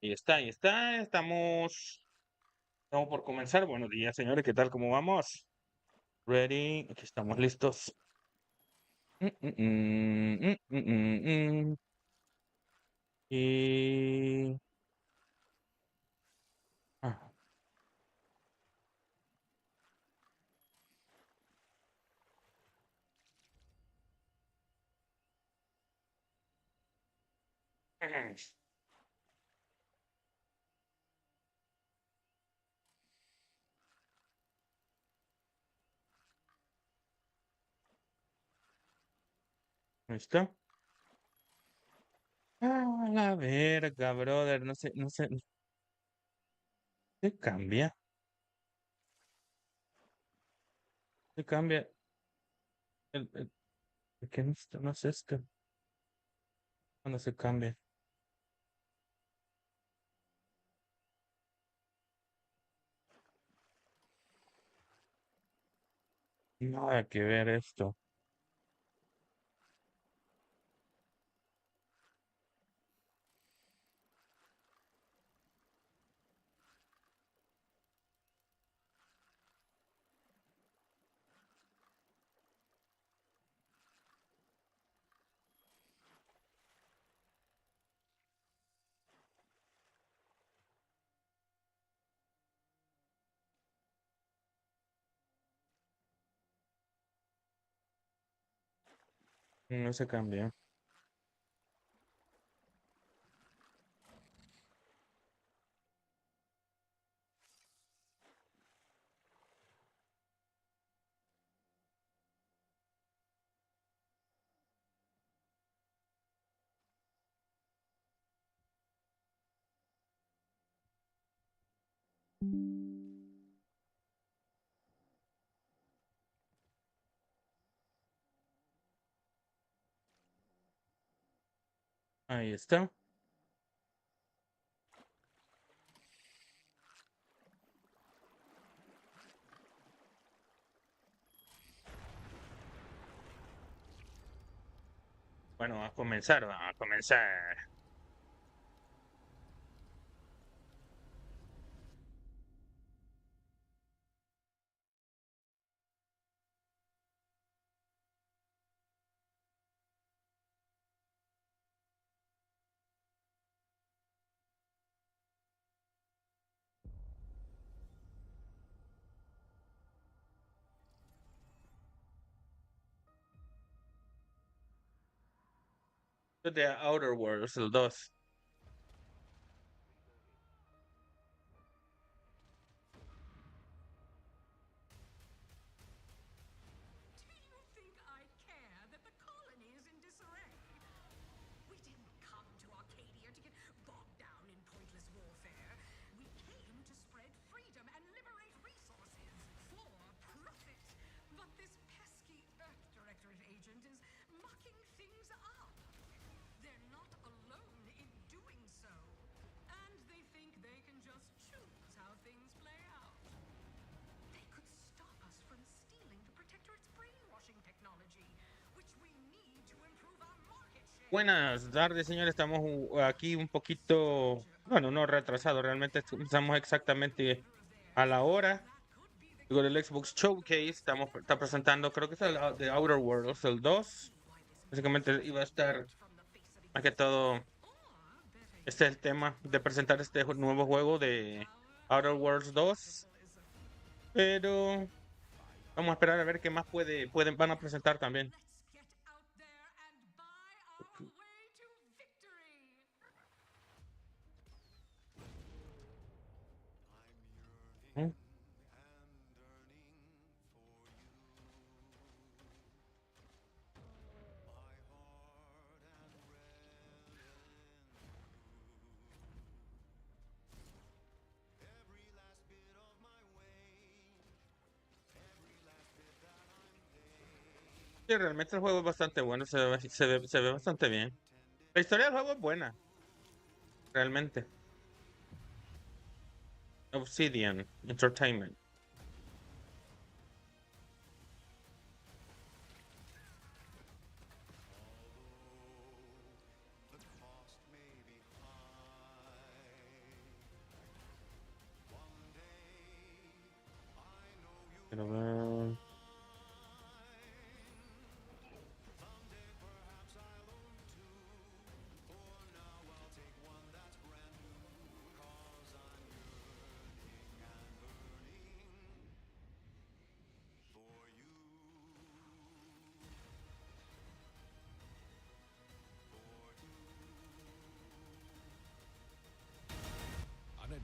Y está, y está. Estamos por comenzar. Buenos días, señores. ¿Qué tal? ¿Cómo vamos? Ready. Aquí estamos listos. Mm, mm, mm, mm, mm, mm, mm. Y... ah, ¿Listo? La verga, brother. No se cambia. Se cambia. ¿Por qué no es esto? Cuando se cambia. Nada que ver esto. No se cambia. Ahí está. Bueno, a comenzar, a comenzar. De Outer Worlds, el 2. Do you think I care that the colony is in disarray? We didn't come to Arcadia to get bogged down in pointless warfare. We came to spread freedom and liberate resources for profit. But this pesky Earth Directorate agent is mucking things up. They're not alone in doing so. And they think they can just choose how things play out. They could stop us from stealing the Protectorate's brainwashing technology, which we need to improve our market share. Buenas tardes, señores. Estamos aquí un poquito, bueno, no retrasado, realmente estamos exactamente a la hora. Luego del Xbox Showcase, está presentando, creo que es el de Outer Worlds, el 2. Básicamente iba a estar, más que todo, este es el tema de presentar este nuevo juego de Outer Worlds 2. Pero vamos a esperar a ver qué más van a presentar también. Let's get out there and buy our way to victory. ¿Eh? Sí, realmente el juego es bastante bueno, se ve bastante bien. La historia del juego es buena, realmente. Obsidian Entertainment.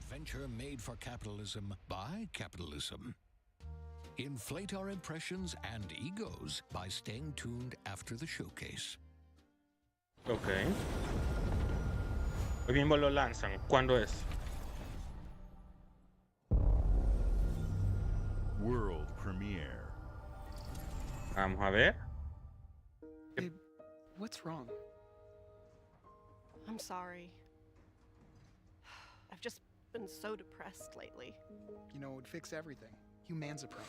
adventure made for capitalism by capitalism. Inflate our impressions and egos by staying tuned after the showcase. Ok. Hoy mismo lo lanzan. ¿Cuándo es? World premiere. Vamos a ver. Babe, what's wrong? I'm sorry. I've just been so depressed lately. You know, it would fix everything. Humanzapron.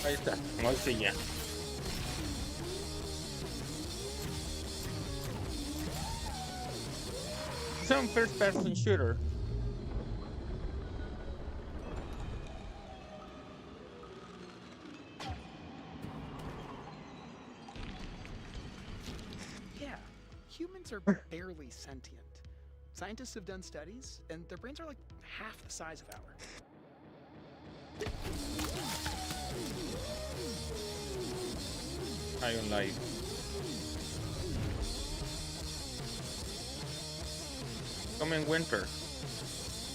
Ahí está. Ahí sí ya. Some first-person shooter. Yeah, humans are barely sentient. Scientists have done studies, and their brains are like half the size of ours. Hay un live. Coming Winter.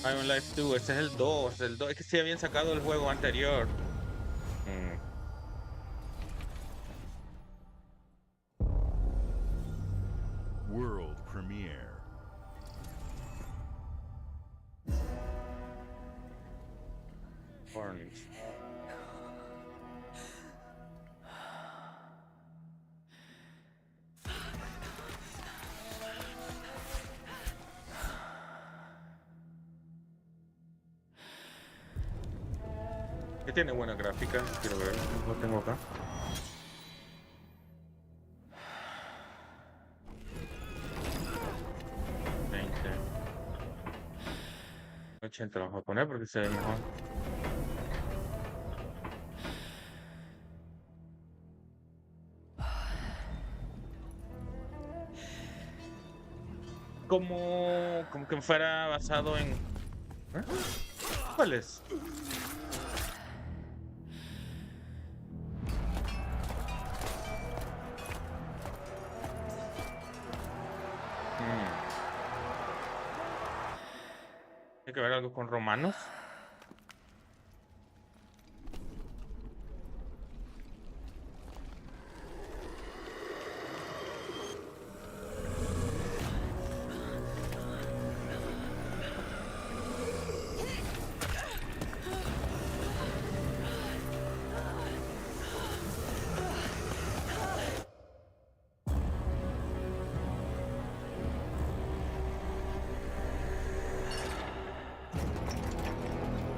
Hay un live 2. Ese es el 2. El 2. Es que sí habían sacado el juego anterior. World premiere. Orange. Que tiene buena gráfica. Quiero ver. Lo tengo acá. $20. 80 lo vamos a poner porque se ve mejor. Como que fuera basado en... ¿Eh? ¿Cuál es? ¿Tiene que ver algo con romanos?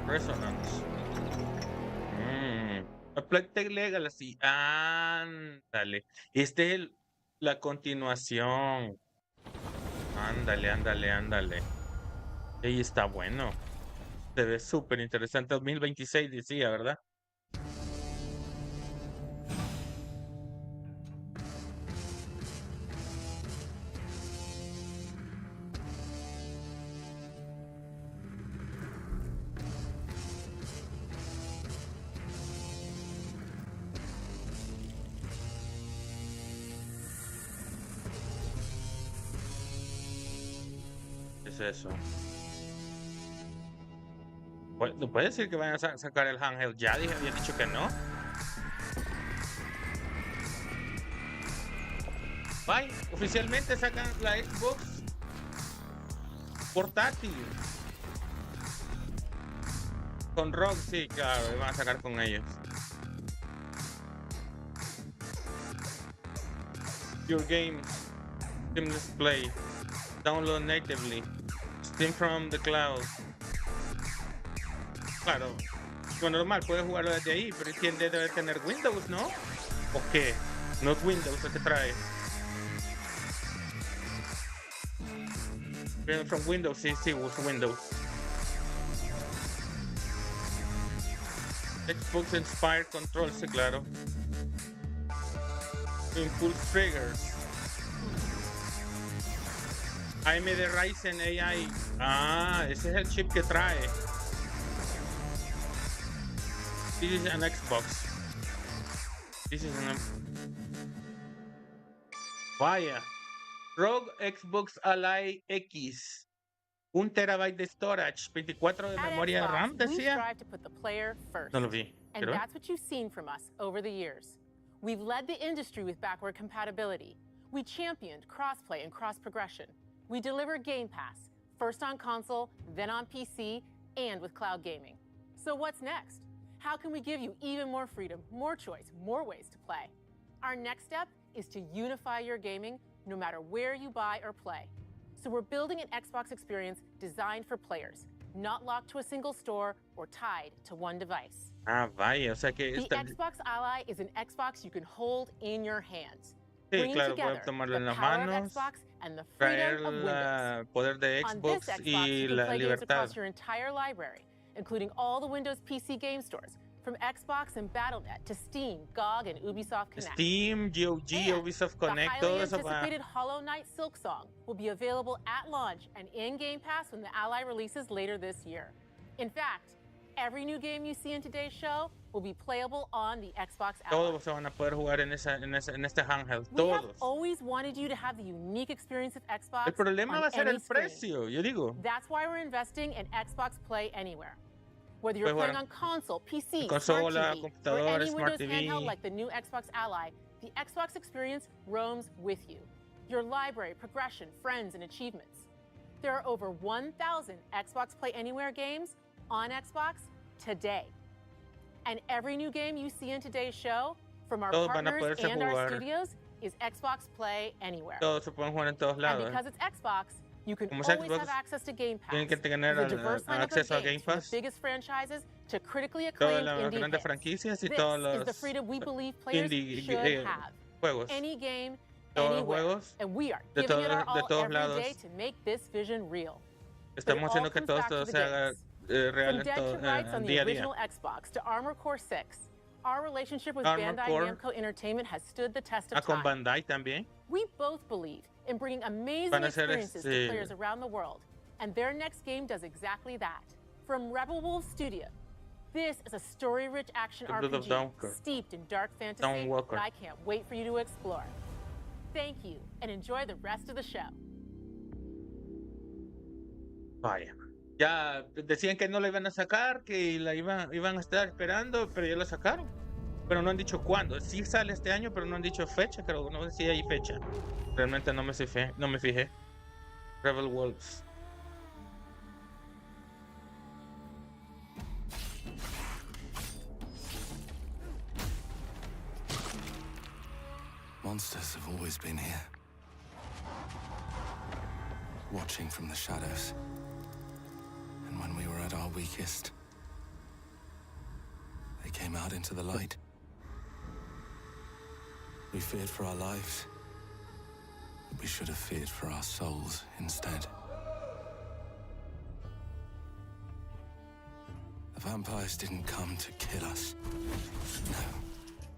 Resonance. A Splitgate Legacy. Ándale. Este es la continuación. Ándale. Ahí está bueno. Se ve súper interesante. 2026 decía, ¿verdad? Es eso. ¿No puede decir que van a sacar el handheld ya? Habían dicho que no. Bye. Oficialmente sacan la Xbox portátil. Con Rock, sí, claro, van a sacar con ellos. Your games, seamless play, download natively, stream from the cloud. Claro, Bueno, normal, puedes jugarlo desde ahí, pero tiene debe tener Windows, ¿no? ¿O qué? No es Windows el que trae. Viene from Windows, sí, uso Windows. Xbox Inspired Control, sí, claro. Impulse Triggers. AMD Ryzen AI. Ah, ese es el chip que trae. This is an Xbox. This is an... Vaya. Rogue Xbox Ally X. 1 terabyte de storage. 24 de At memoria Xbox, RAM, we decía. strive to put the player first. No lo vi. And ¿Quiero ver? that's what you've seen from us over the years. We've led the industry with backward compatibility. We championed crossplay and cross-progression. We deliver Game Pass, first on console, then on PC, and with cloud gaming. So what's next? How can we give you even more freedom, more choice, more ways to play? Our next step is to unify your gaming no matter where you buy or play. So we're building an Xbox experience designed for players, not locked to a single store or tied to one device. Ah, vaya, o sea que The esta... Xbox Ally is an Xbox you can hold in your hands, Sí, bringing claro, together puedes tomarlo the en las power of manos, Xbox and the traer freedom of Windows. el poder de On this Xbox Xbox, y you can la play games libertad. across your entire library, including all the Windows PC game stores, from Xbox and Battle.net to Steam, GOG, and Ubisoft Connect. Steam, GOG, And Ubisoft the Connect, highly todo eso va. anticipated Hollow Knight Silksong will be available at launch and in Game Pass when the Ally releases later this year. In fact, every new game you see in today's show will be playable on the Xbox Ally. Todos se van a poder jugar en este handheld, We have todos. always wanted you to have the unique experience of Xbox El problema on va a ser any el screen. precio, yo digo. That's why we're investing in Xbox Play Anywhere. Whether you're Puedes playing jugar on console, PC, consola, Smart TV, or computador, any Smart Windows TV. handheld like the new Xbox Ally, the Xbox experience roams with you. Your library, progression, friends, and achievements. There are over 1,000 Xbox Play Anywhere games on Xbox today. And every new game you see in today's show, from our Todos van a partners poderse and our jugar. studios, is Xbox Play Anywhere. Todos se pueden jugar en todos And lados. because it's Xbox, you can Como es always Xbox, have access to Game Pass. tienen que tener with a diverse lineup of acceso a games Game from Pass. the biggest franchises to critically Todas acclaimed las indie grandes hits. franquicias y This todos is the los freedom we believe players indie should have. juegos. Any game, Todos los anywhere. juegos And we are de giving it our todos- de all todos every lados. day to make this vision real. But it Estamos all haciendo que comes todo back to esto the se haga games. real From en Dead todo, to Rights on the día a día. original Xbox to Armor Core 6, our relationship with Armored Bandai Core. Namco Entertainment has stood the test of Ah, con time. Bandai también. We both believe in bringing amazing Van a hacer experiences to este- players around the world, and their next game does exactly that. From Rebel Wolf Studio, this is a story-rich action The Blood of RPG Dawnwalker. steeped in dark fantasy Dawnwalker. that I can't wait for you to explore. Thank you, and enjoy the rest of the show. Vaya. Ya decían que no la iban a sacar, que la iban a estar esperando, pero ya la sacaron. Pero no han dicho cuándo. Sí sale este año, pero no han dicho fecha, creo. No sé si hay fecha. Realmente no me fijé. Rebel Wolves. Monsters have always been here, watching from the shadows. And when we were at our weakest, they came out into the light. We feared for our lives, but we should have feared for our souls instead. The vampires didn't come to kill us. No,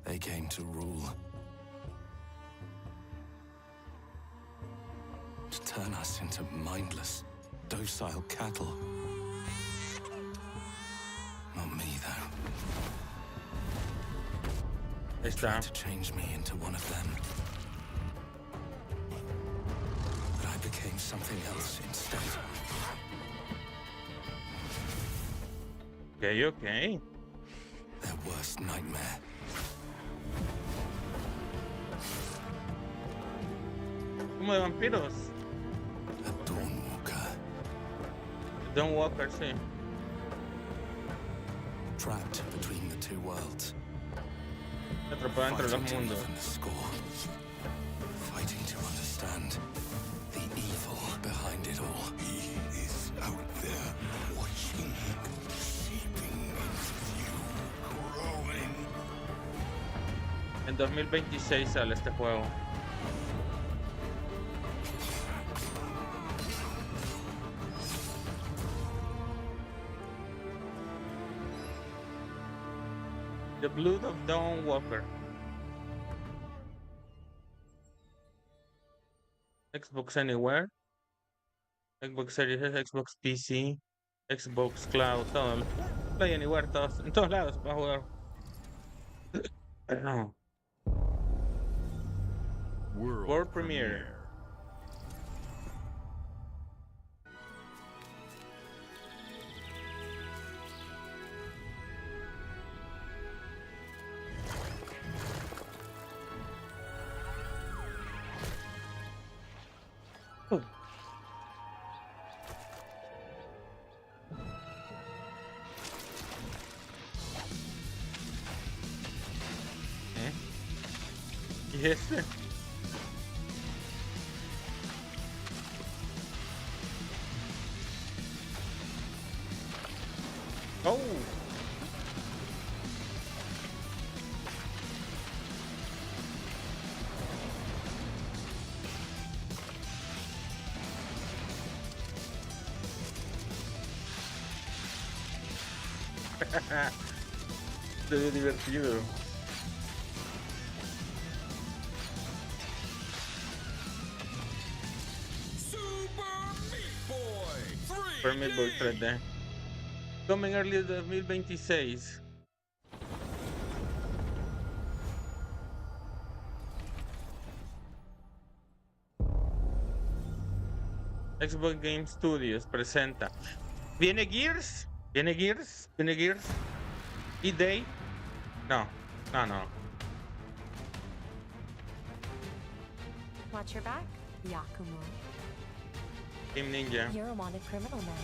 they came to rule. To turn us into mindless, docile cattle. Not me, though. Ahí They está. tried to change me into one of them. But I became something else instead. Ok. Their worst nightmare. Como de vampiros. A Dawnwalker, Dawnwalker, sí. trapped between the two worlds. Atrapado entre Fighting los to mundos. even the score. Fighting to understand the evil behind it all. He is out there watching, seeping into you. En 2026 sale este juego. The Blood of Dawn Walker. Xbox Anywhere. Xbox Series S, Xbox PC, Xbox Cloud, todo. Play Anywhere, todos, en todos lados va a jugar. No. World Premiere. ¿Y este? Oh. Se ve divertido. Super Meat Boy 3D. Coming early 2026. Xbox Game Studios presenta. ¿Viene Gears? ¿Viene Gears? ¿Viene Gears? ¿Y Day? No, no. Watch your back, Yakumo. Team Ninja. You're a wanted criminal now.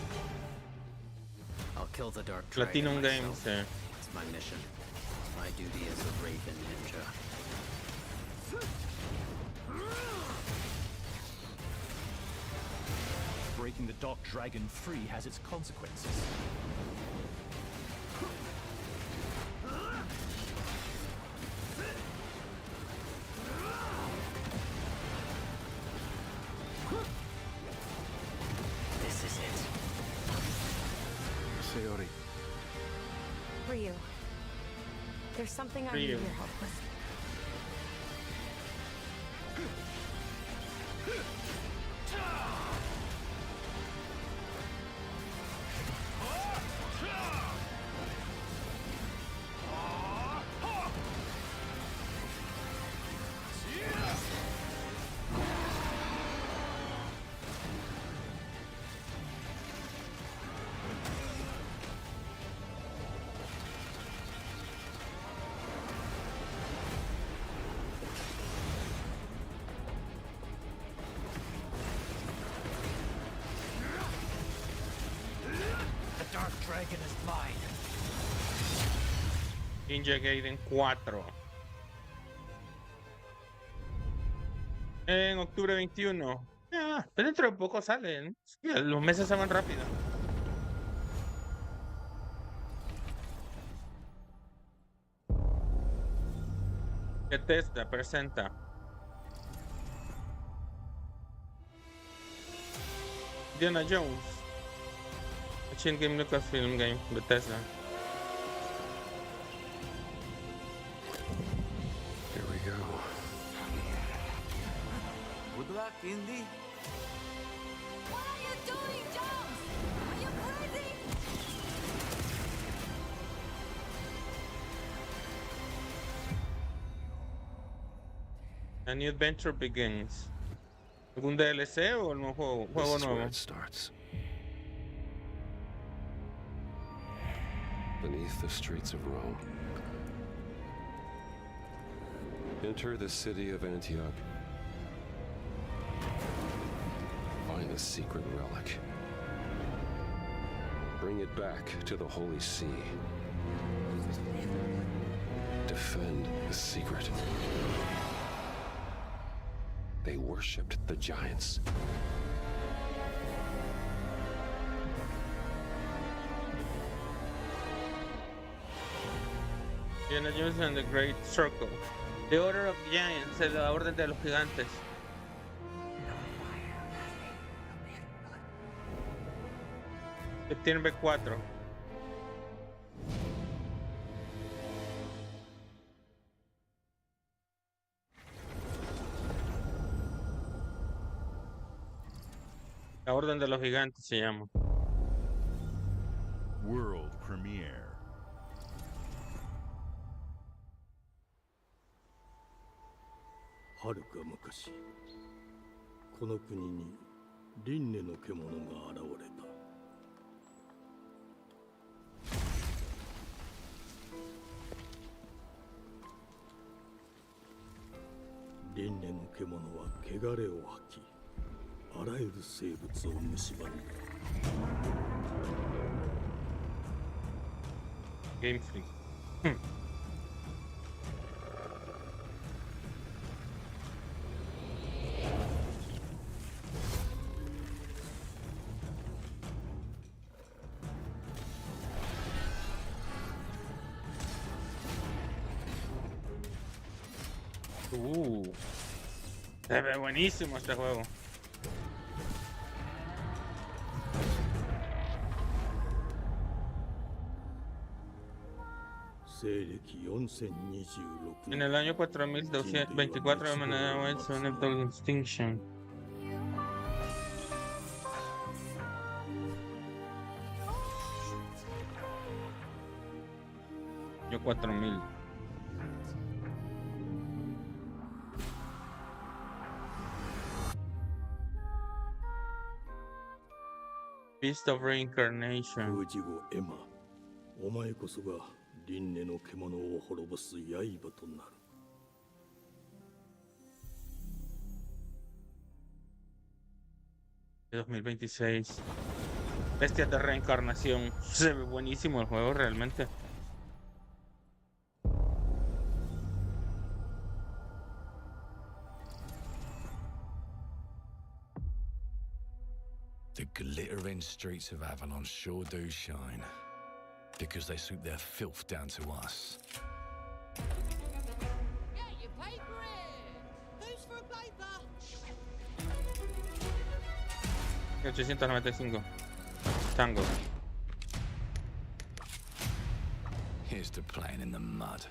I'll kill the dark Platinum dragon Games. myself. It's my mission. My duty as a Raven ninja. Breaking the dark dragon free has its consequences. This is it. Sayori. Ryu. There's something I need Ryu. your help with. The dark dragon is mine. Ninja Gaiden 4. En octubre 21. Pero dentro de poco salen. Sí, los meses se van rápido. Bethesda presenta. Indiana Jones. Machine Game Lucasfilm Game. Bethesda. Here we go. Good luck, Indy. What are you doing, Jones? Are you crazy? A New Adventure Begins. ¿Algún DLC o un juego This is where nuevo? it starts. Beneath the streets of Rome. Enter the city of Antioch. Find the secret relic. Bring it back to the Holy See. Defend the secret. They worshipped the giants. Indiana Jones and the Great Circle. The Order of Giants, la orden de los gigantes. Septiembre 4. La orden de los gigantes se llama. World premiere. はるか昔、この国に輪廻の獣が現れた。輪廻の獣は汚れを吐き、あらゆる生物を蝕んだ。Game Freak. Se ve buenísimo este juego. En el año 4224 de manera Warzone of Extinction. Año 4000. Beast of Reincarnation. お前こそが輪廻の獣を滅ぼす刃となる。2026. Bestias de reencarnación. Se ve buenísimo el juego realmente. The glittering streets of Avalon sure do shine, because they suit their filth down to us. Get your paper in! Who's for a paper? 895. Tango. Here's to playing in the mud.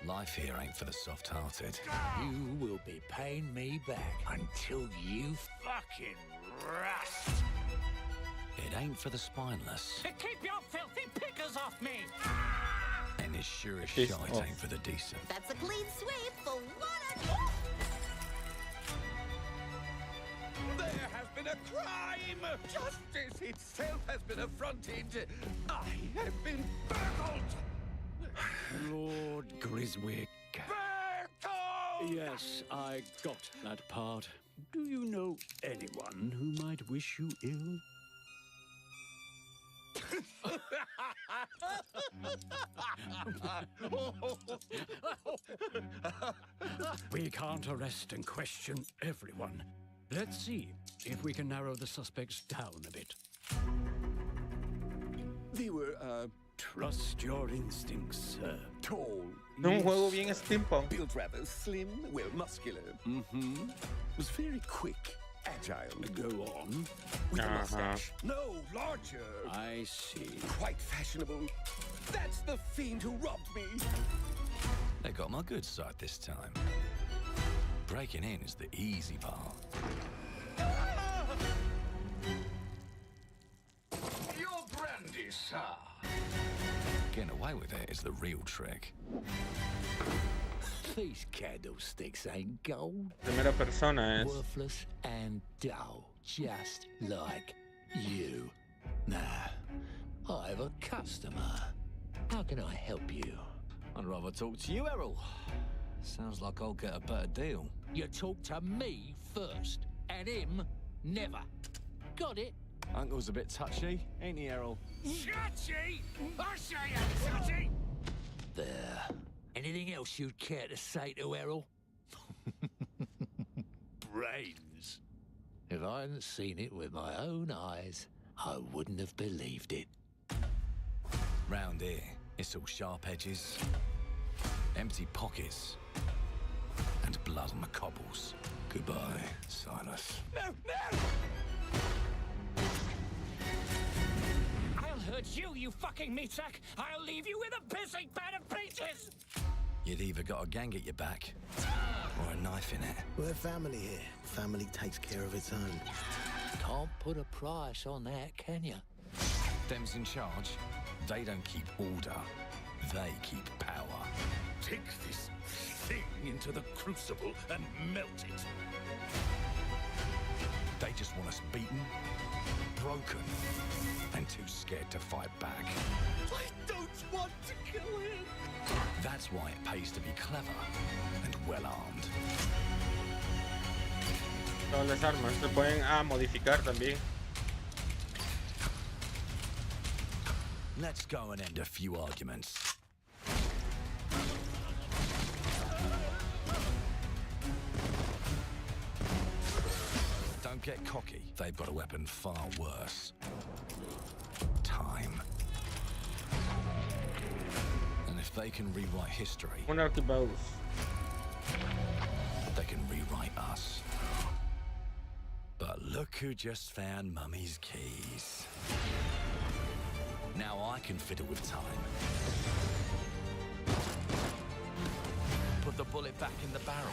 Life here ain't for the soft-hearted. You will be paying me back until you fucking rust. It ain't for the spineless. Keep your filthy pickers off me! And it sure as Piss shite off. ain't for the decent. That's a clean sweep for one. There has been a crime! Justice itself has been affronted! I have been burgled! Lord Griswick. Burgled! Yes, I got that part. Do you know anyone who might wish you ill? We can't arrest and question everyone. Let's see if we can narrow the suspects down a bit. They were, Trust your instincts, sir. tall. Un juego bien steampunk. Built rather slim, well, muscular. Mm-hmm. Was very quick, agile. Go on. With a mustache. No, larger. I see. Quite fashionable. That's the fiend who robbed me. They got my good side this time. Breaking in is the easy part. Your brandy, sir. Getting away with it is the real trick. These candlesticks ain't gold. Primera persona es. Worthless and dull, just like you. Nah, I have a customer. How can I help you? I'd rather talk to you, Errol. Sounds like I'll get a better deal. You talk to me first, and him never. Got it? Uncle's a bit touchy, ain't he, Errol? Touchy? I say I'm touchy! There. Anything else you'd care to say to Errol? Brains. If I hadn't seen it with my own eyes, I wouldn't have believed it. Round here, it's all sharp edges, empty pockets, and blood on the cobbles. Goodbye, Silas. No, no! I'll hurt you, you fucking meatsack! I'll leave you with a pissing bed of peaches! You'd either got a gang at your back, or a knife in it. We're family here. Family takes care of its own. Can't put a price on that, can you? Them's in charge. They don't keep order. They keep power. Take this thing into the crucible and melt it. They just want us beaten, broken, and too scared to fight back. I don't want to kill him! That's why it pays to be clever and well-armed. Todas las armas se pueden modificar también. Let's go and end a few arguments. Don't get cocky. They've got a weapon far worse. Time. And if they can rewrite history, Un arquibald. they can rewrite us. But look who just found Mummy's keys. Now I can fiddle with time. Put the bullet back in the barrel.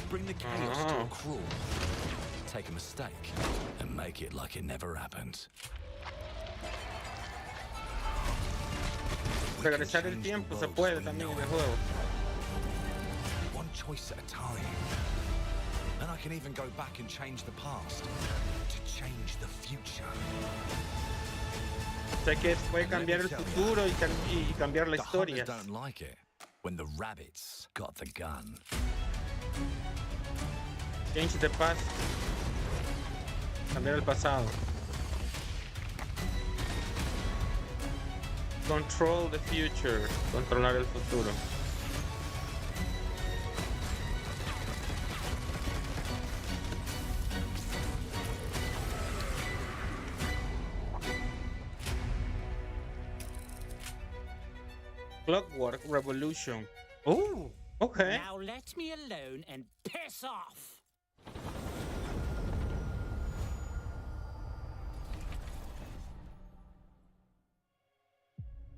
Bring the chaos to a crawl. Take a mistake and make it like it never happened. Regresar el tiempo se puede también en el juego. One choice at a time. And I can even go back and change the past to change the future. Sé que puede cambiar el futuro y cambiar la The historia. hunters don't like it when the rabbits got the gun. Change the past. Cambiar el pasado. Control the future. Controlar el futuro. Clockwork Revolution. Oh, okay. Now let me alone and piss off!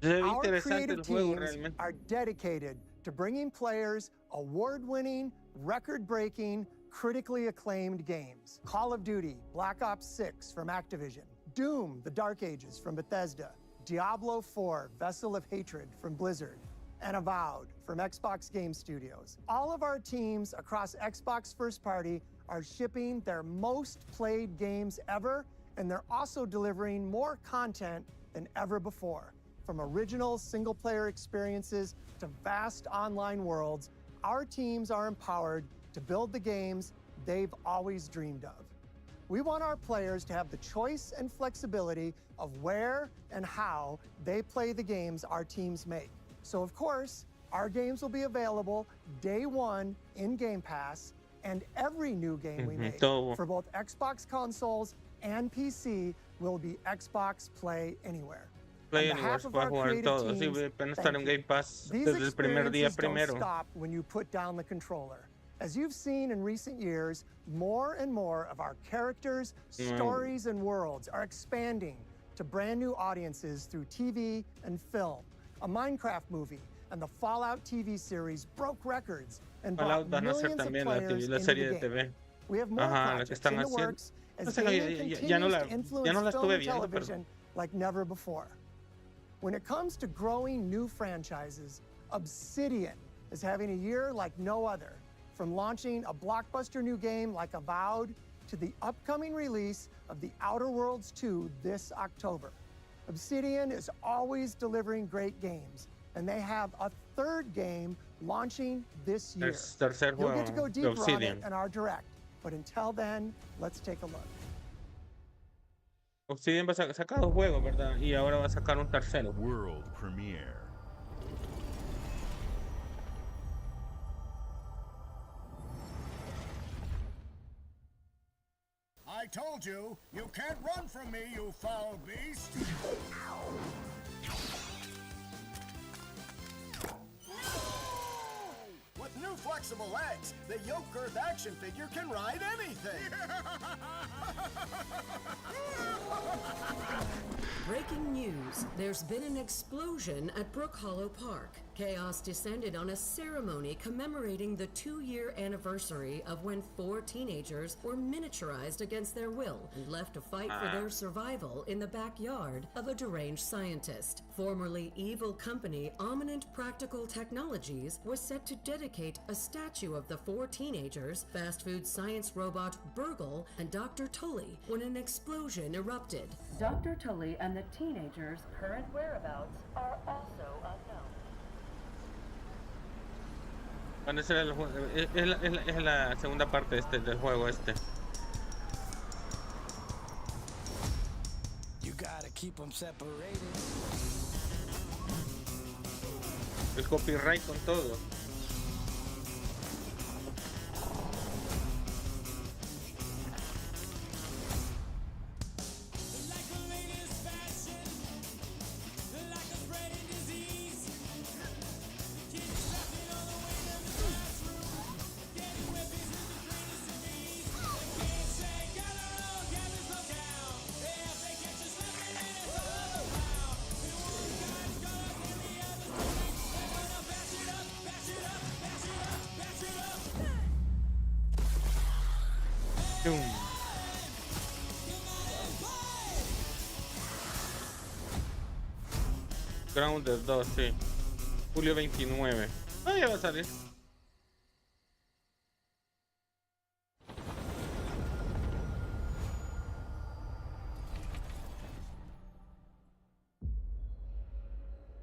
Our creative teams are dedicated to bringing players award-winning, record-breaking, critically acclaimed games. Call of Duty, Black Ops 6 from Activision, Doom, The Dark Ages from Bethesda, Diablo 4, Vessel of Hatred from Blizzard, and Avowed from Xbox Game Studios. All of our teams across Xbox First Party are shipping their most played games ever, and they're also delivering more content than ever before. From original single-player experiences to vast online worlds, our teams are empowered to build the games they've always dreamed of. We want our players to have the choice and flexibility of where and how they play the games our teams make. So of course, our games will be available day one in Game Pass, and every new game we make for both Xbox consoles and PC will be Xbox Play Anywhere. Play Anywhere, se puede jugar todo. Sí, apenas estar en Game Pass desde el primer día primero. Don't stop when you put down the controller. As you've seen in recent years, more and more of our characters, stories, and worlds are expanding to brand new audiences through TV and film. A Minecraft movie and the Fallout TV series broke records and brought millions of players into the game. We have more projects in the works as gaming continues to influence film and television like never before. When it comes to growing new franchises, Obsidian is having a year like no other. From launching a blockbuster new game like Avowed to the upcoming release of The Outer Worlds 2 this October. Obsidian is always delivering great games, and they have a third game launching this year. You'll get to go deeper on it in our Direct, but until then, let's take a look. Obsidian va a sacar dos juegos, ¿verdad? Y ahora va a sacar un tercero. World premiere. I I told you, you can't run from me, you foul beast. With new flexible legs, the yoke girth action figure can ride anything. Breaking news. There's been an explosion at Brook Hollow Park. Chaos descended on a ceremony commemorating the 2-year anniversary of when 4 teenagers were miniaturized against their will and left to fight for their survival in the backyard of a deranged scientist. Formerly evil company Ominent Practical Technologies was set to dedicate a statue of the 4 teenagers, fast food science robot Burgle, and Dr. Tully when an explosion erupted. Dr. Tully and the teenagers' current whereabouts are also unknown. Bueno, ese era el juego. Es la segunda parte del juego este. You gotta keep them separated. El copyright con todo. Grounded 2, sí. Julio 29. Ah, ya va a salir.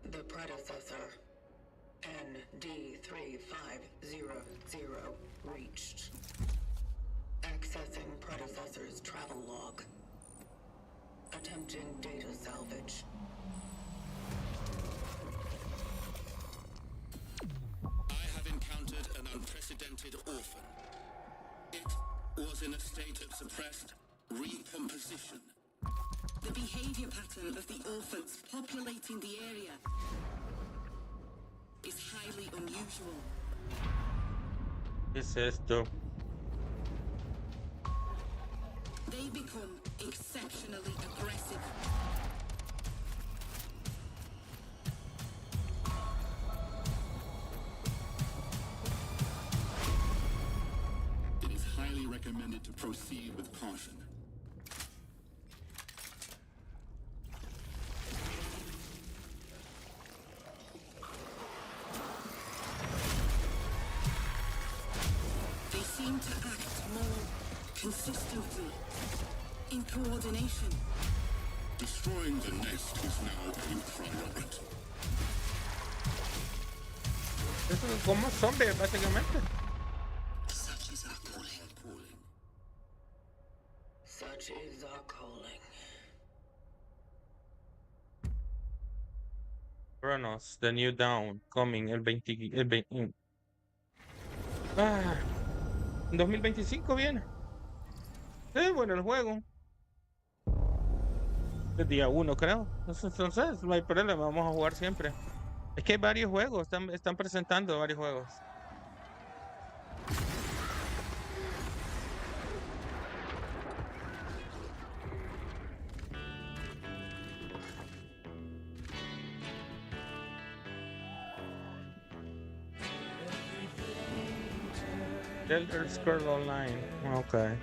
The predecessor, ND3500, reached. Accessing predecessor's travel log. Attempting data salvage. I have encountered an unprecedented orphan. It was in a state of suppressed recomposition. The behavior pattern of the orphans populating the area is highly unusual. ¿Qué es esto? They become exceptionally aggressive. It is highly recommended to proceed with caution. They seem to act more consistently, in coordination. Destroying the nest is now a priority. Eso es como zombies, básicamente. Such is our calling. Such is our calling. Chronos, The New Dawn, coming el 20. En 2025 viene. Bueno, el juego. El día 1, creo. Entonces, no hay problema, vamos a jugar siempre. Es que hay varios juegos, están presentando varios juegos. Elder Scrolls Online, okay.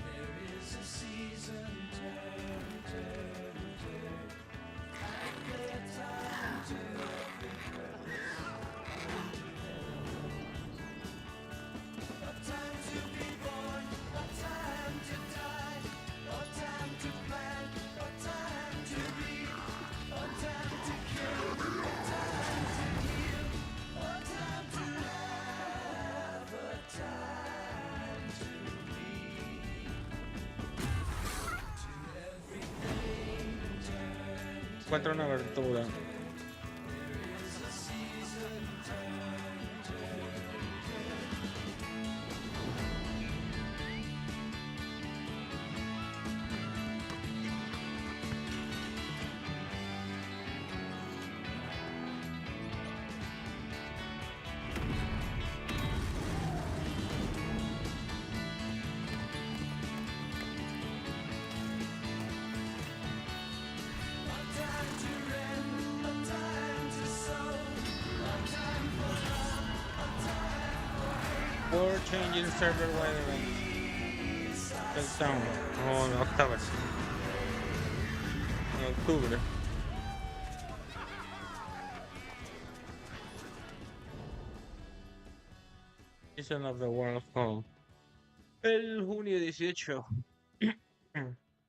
Encuentra una abertura. for changing server wide events. Down. Oh, en octubre. En octubre. Season of the World of Home. El junio 18.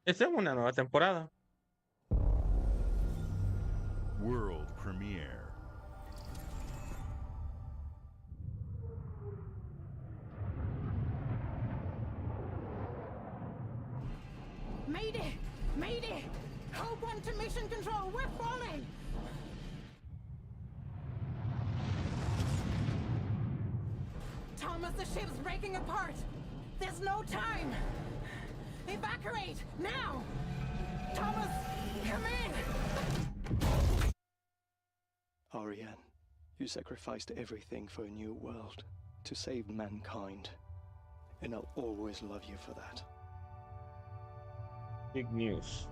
Esta es una nueva temporada. World premiere. Mayday! Mayday! Hold one to mission control. We're falling! Thomas, the ship's breaking apart. There's no time. Evacuate now! Thomas, come in! Ariane, you sacrificed everything for a new world, to save mankind. And I'll always love you for that. Big news.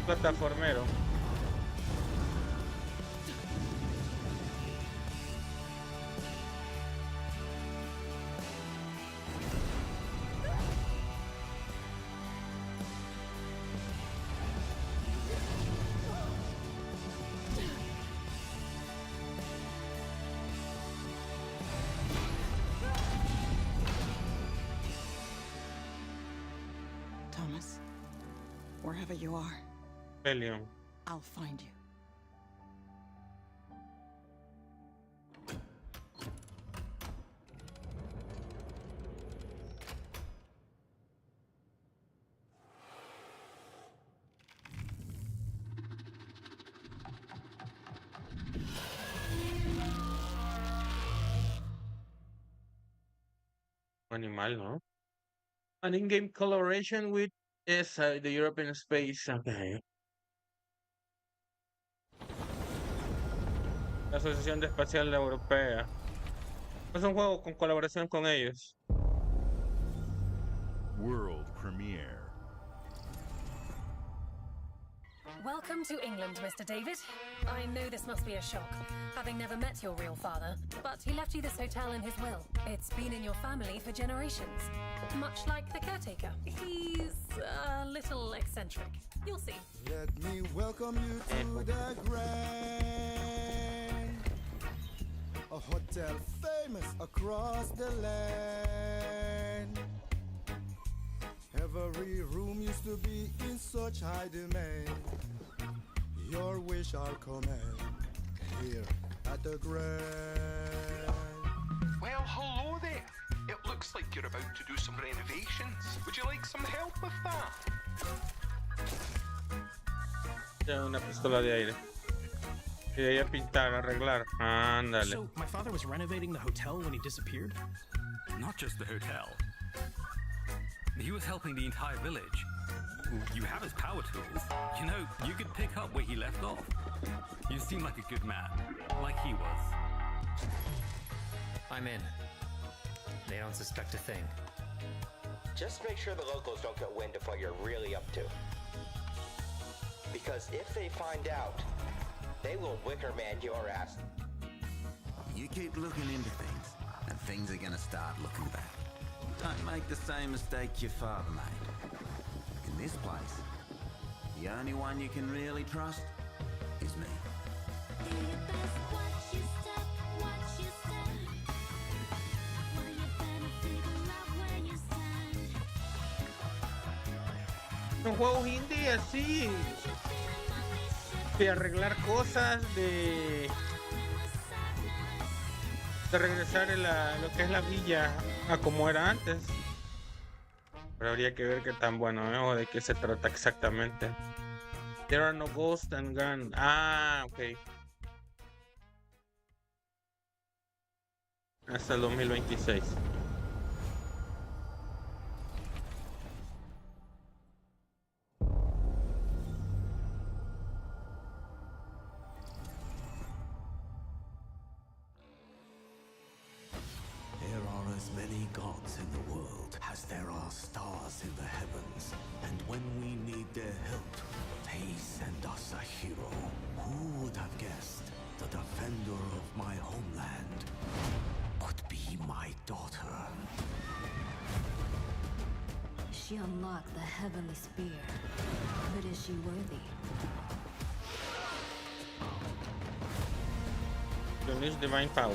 Plataformero. Thomas, wherever you are, Helium. I'll find you. Animal, ¿no? An in-game collaboration with ESA, the European Space. Okay. La Asociación Espacial Europea. Es un juego con colaboración con ellos. World premiere. Welcome to England, Mr. David. I know this must be a shock, having never met your real father, but he left you this hotel in his will. It's been in your family for generations, much like the caretaker. He's a little eccentric. You'll see. Let me welcome you to the Grand, a hotel famous across the land. Every room used to be in such high demand. Your wish I'll command here at the Grand. Well, hello there. It looks like you're about to do some renovations. Would you like some help with that? Ya una pistola de aire. Y de ahí a pintar, arreglar. Ándale. So, my father was renovating the hotel when he disappeared? Not just the hotel. He was helping the entire village. You have his power tools. You know, you could pick up where he left off. You seem like a good man, like he was. I'm in. They don't suspect a thing. Just make sure the locals don't get wind of what you're really up to. Because if they find out, they will wicker man your ass. You keep looking into things, and things are gonna start looking bad. Don't make the same mistake your father made. In this place, the only one you can really trust is me. Un juego indie así. De arreglar cosas, de regresar lo que es la villa a como era antes. Pero habría que ver qué tan bueno es o de qué se trata exactamente. There are no ghosts and guns. Ah, ok. hasta el 2026. There are as many gods in the world as there are stars in the heavens. And when we need their help, they send us a hero. Who would have guessed the defender of my homeland would be my daughter? She unlocked the heavenly spear, but is she worthy? Unleash divine power.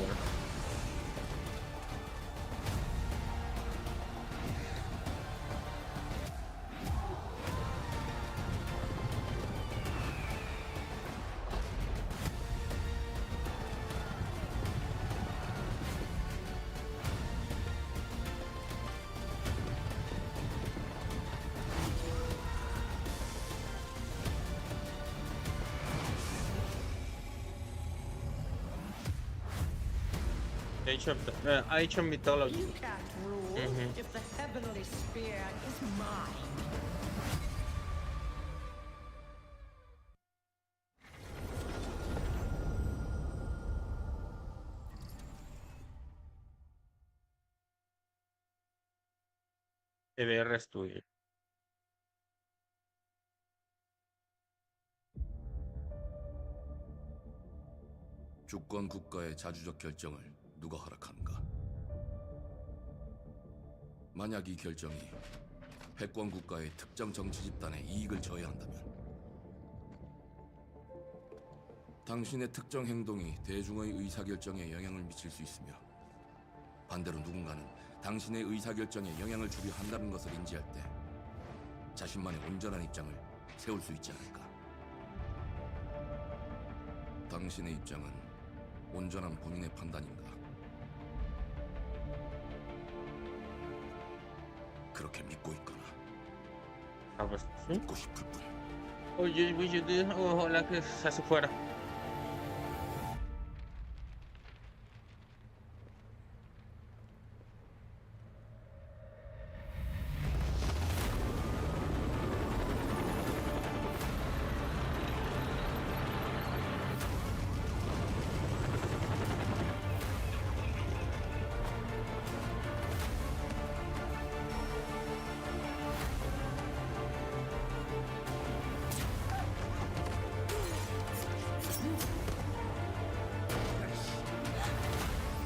Age of Mythology. You can't rule if the heavenly spear is mine. EBR Studio. 주권 국가의 자주적 결정을 누가 허락하는가? 만약 이 결정이 패권 국가의 특정 정치 집단의 이익을 저해한다면 당신의 특정 행동이 대중의 의사결정에 영향을 미칠 수 있으며 반대로 누군가는 당신의 의사결정에 영향을 주려 한다는 것을 인지할 때 자신만의 온전한 입장을 세울 수 있지 않을까? 당신의 입장은 온전한 본인의 판단인가? 그렇게 믿고 있거나 믿고 싶을 뿐. Oye, ojalá que se hace fuera.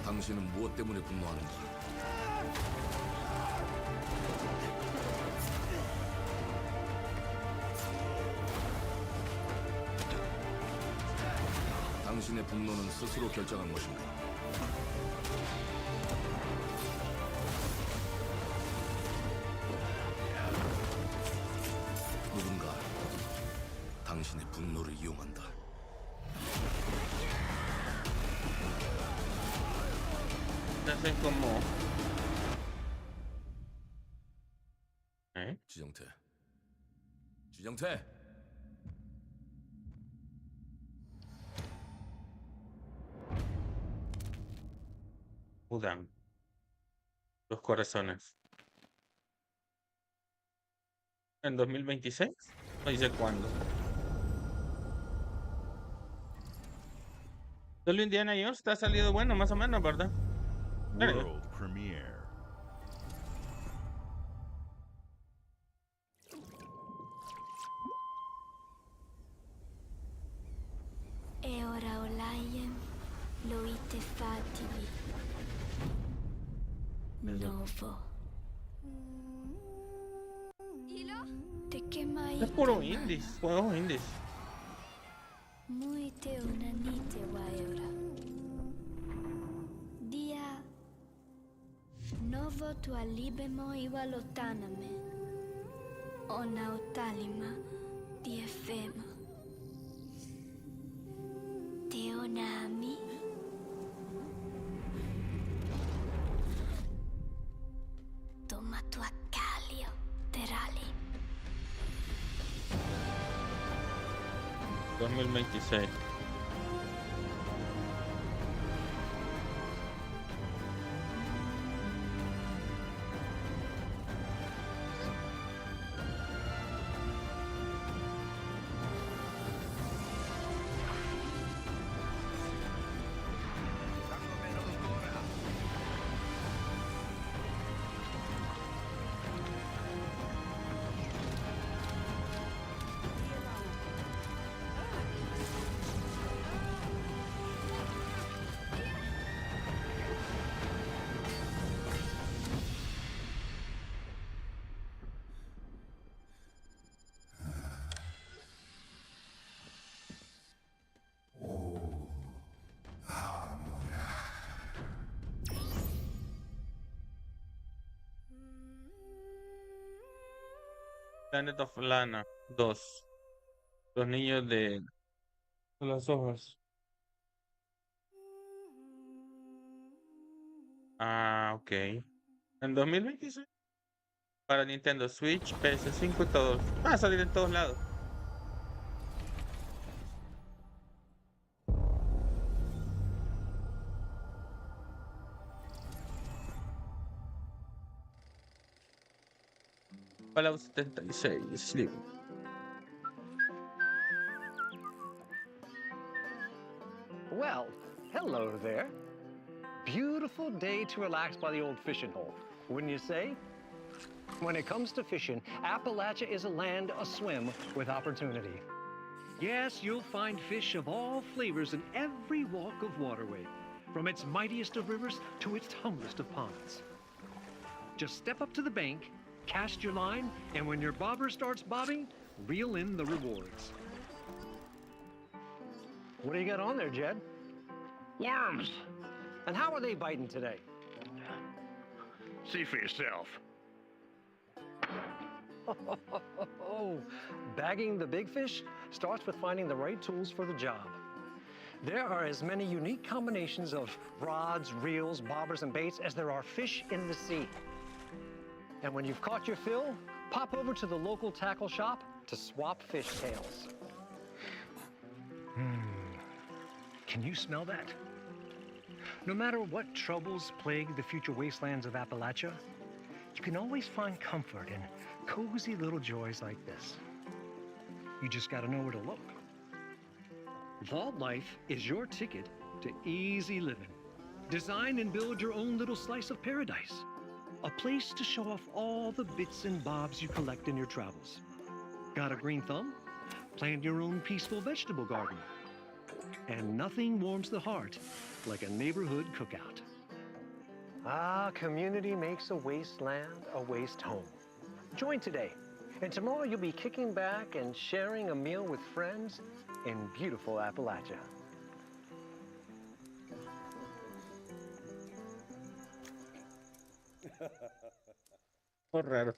당신은 무엇 때문에 분노하는가? 당신의 분노는 스스로 결정한 것인가? 누군가 당신의 분노를 이용한다. Hacen como 지정태. 지정태. mudan los corazones. ¿En 2026? No dice cuándo. Solo Indiana Jones te ha salido bueno, más o menos, ¿verdad? World premiere. E ora olaiem loite fativi. Novo. Te quemai. Es puro indies, juegos indies. Muy te unanite waeora. Dia novo tu alibemo iwalotaname. Ona otalima diefemo. Te onami. Toma tu accalio, terali. 2026. Planet of Lana 2. Los niños de las hojas. Ah, ok. En 2026 para Nintendo Switch, PS5 y todos. Va a salir en todos lados. Fallout 76, Sleep. Well, hello there. Beautiful day to relax by the old fishing hole, wouldn't you say? When it comes to fishing, Appalachia is a land aswim with opportunity. Yes, you'll find fish of all flavors in every walk of waterway, from its mightiest of rivers to its humblest of ponds. Just step up to the bank, cast your line, and when your bobber starts bobbing, reel in the rewards. What do you got on there, Jed? Worms. And how are they biting today? See for yourself. Bagging the big fish starts with finding the right tools for the job. There are as many unique combinations of rods, reels, bobbers, and baits as there are fish in the sea. And when you've caught your fill, pop over to the local tackle shop to swap fish tails. Can you smell that? No matter what troubles plague the future wastelands of Appalachia, you can always find comfort in cozy little joys like this. You just gotta know where to look. Vault Life is your ticket to easy living. Design and build your own little slice of paradise. A place to show off all the bits and bobs you collect in your travels. Got a green thumb? Plant your own peaceful vegetable garden. And nothing warms the heart like a neighborhood cookout. Ah, community makes a wasteland a waste home. Join today, and tomorrow you'll be kicking back and sharing a meal with friends in beautiful Appalachia. Muy raro.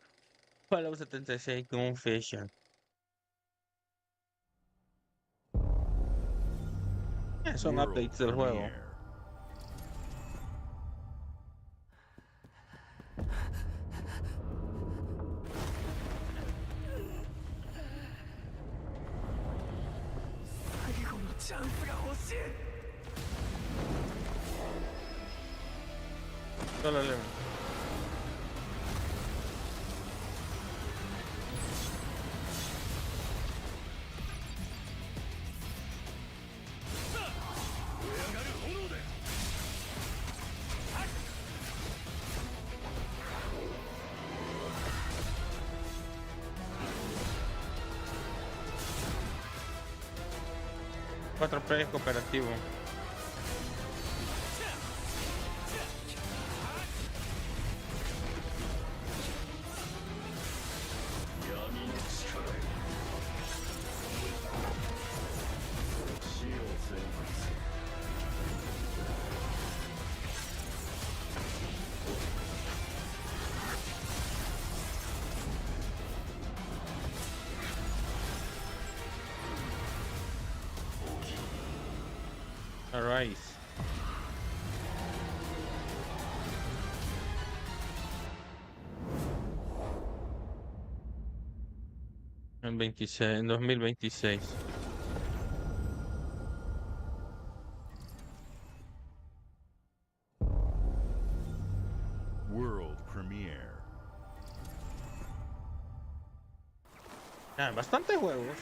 Fallout 76 Confession. Son updates del juego. Solo leo. Cuatro players cooperativo. Alright. En 26, en 2026. World premiere. Bastante juegos.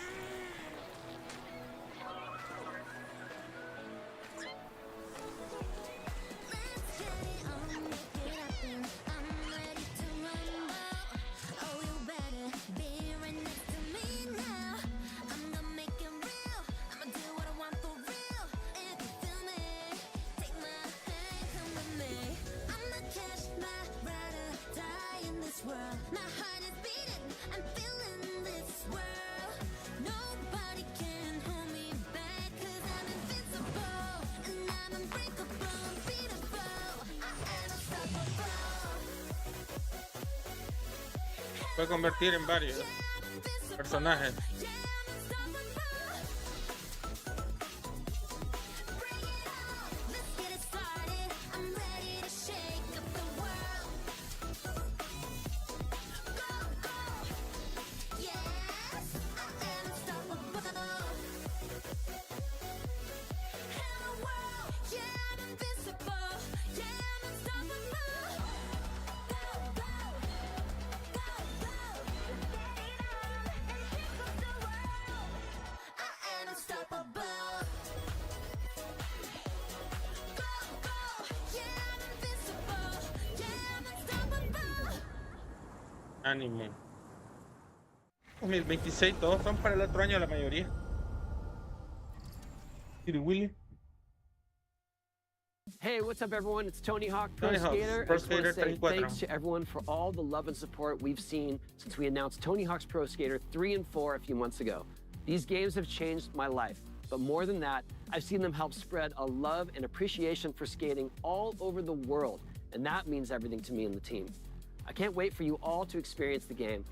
Puede convertir en varios. personajes. Ánimo. 2026, todos son para el otro año la mayoría. ¿Y Willy? Hey, what's up, everyone? It's Tony Hawk, Pro Tony Hawk, Skater. Pro I just want to Skater say 34. thanks to everyone for all the love and support we've seen since we announced Tony Hawk's Pro Skater 3 and 4 a few months ago. These games have changed my life, but more than that, I've seen them help spread a love and appreciation for skating all over the world, and that means everything to me and the team. I can't wait for you all to experience the game.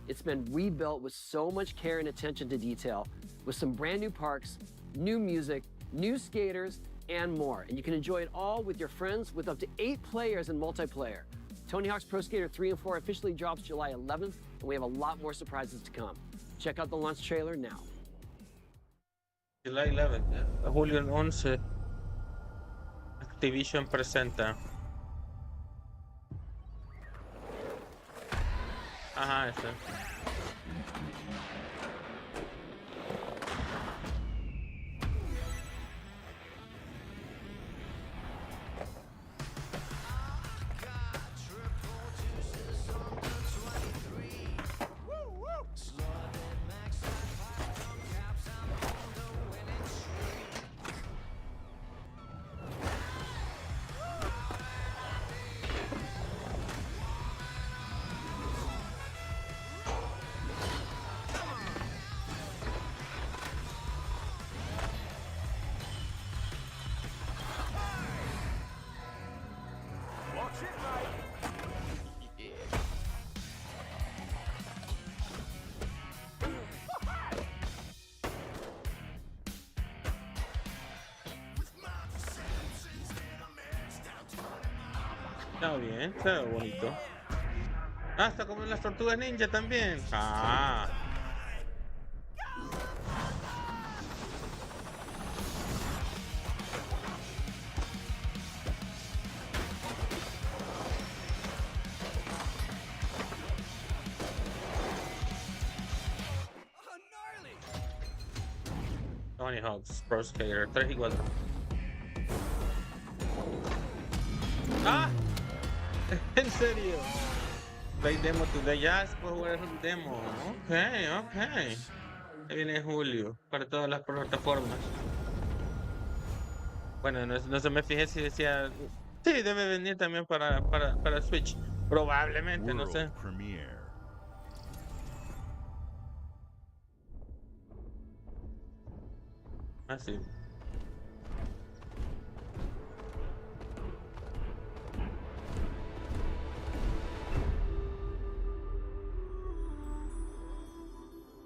It's been rebuilt with so much care and attention to detail, with some brand new parks, new music, new skaters, and more. And you can enjoy it all with your friends with up to 8 players in multiplayer. Tony Hawk's Pro Skater 3 and 4 officially drops July 11th, and we have a lot more surprises to come. Check out the launch trailer now. July 11th, Julio 11. Activision presenta. Ajá, ese. Está bien, está bonito. Ah, está como en las tortugas ninja también. Ah. Tony Hawk's Pro Skater 3 y 4. ¡Ah! ¿En serio? Play demo today. Ya se puede jugar el demo. Ok. Ahí viene julio para todas las plataformas. Bueno, no se me fijé si decía. Sí, debe venir también para Switch. Probablemente, no sé. Premiere. Ah, sí.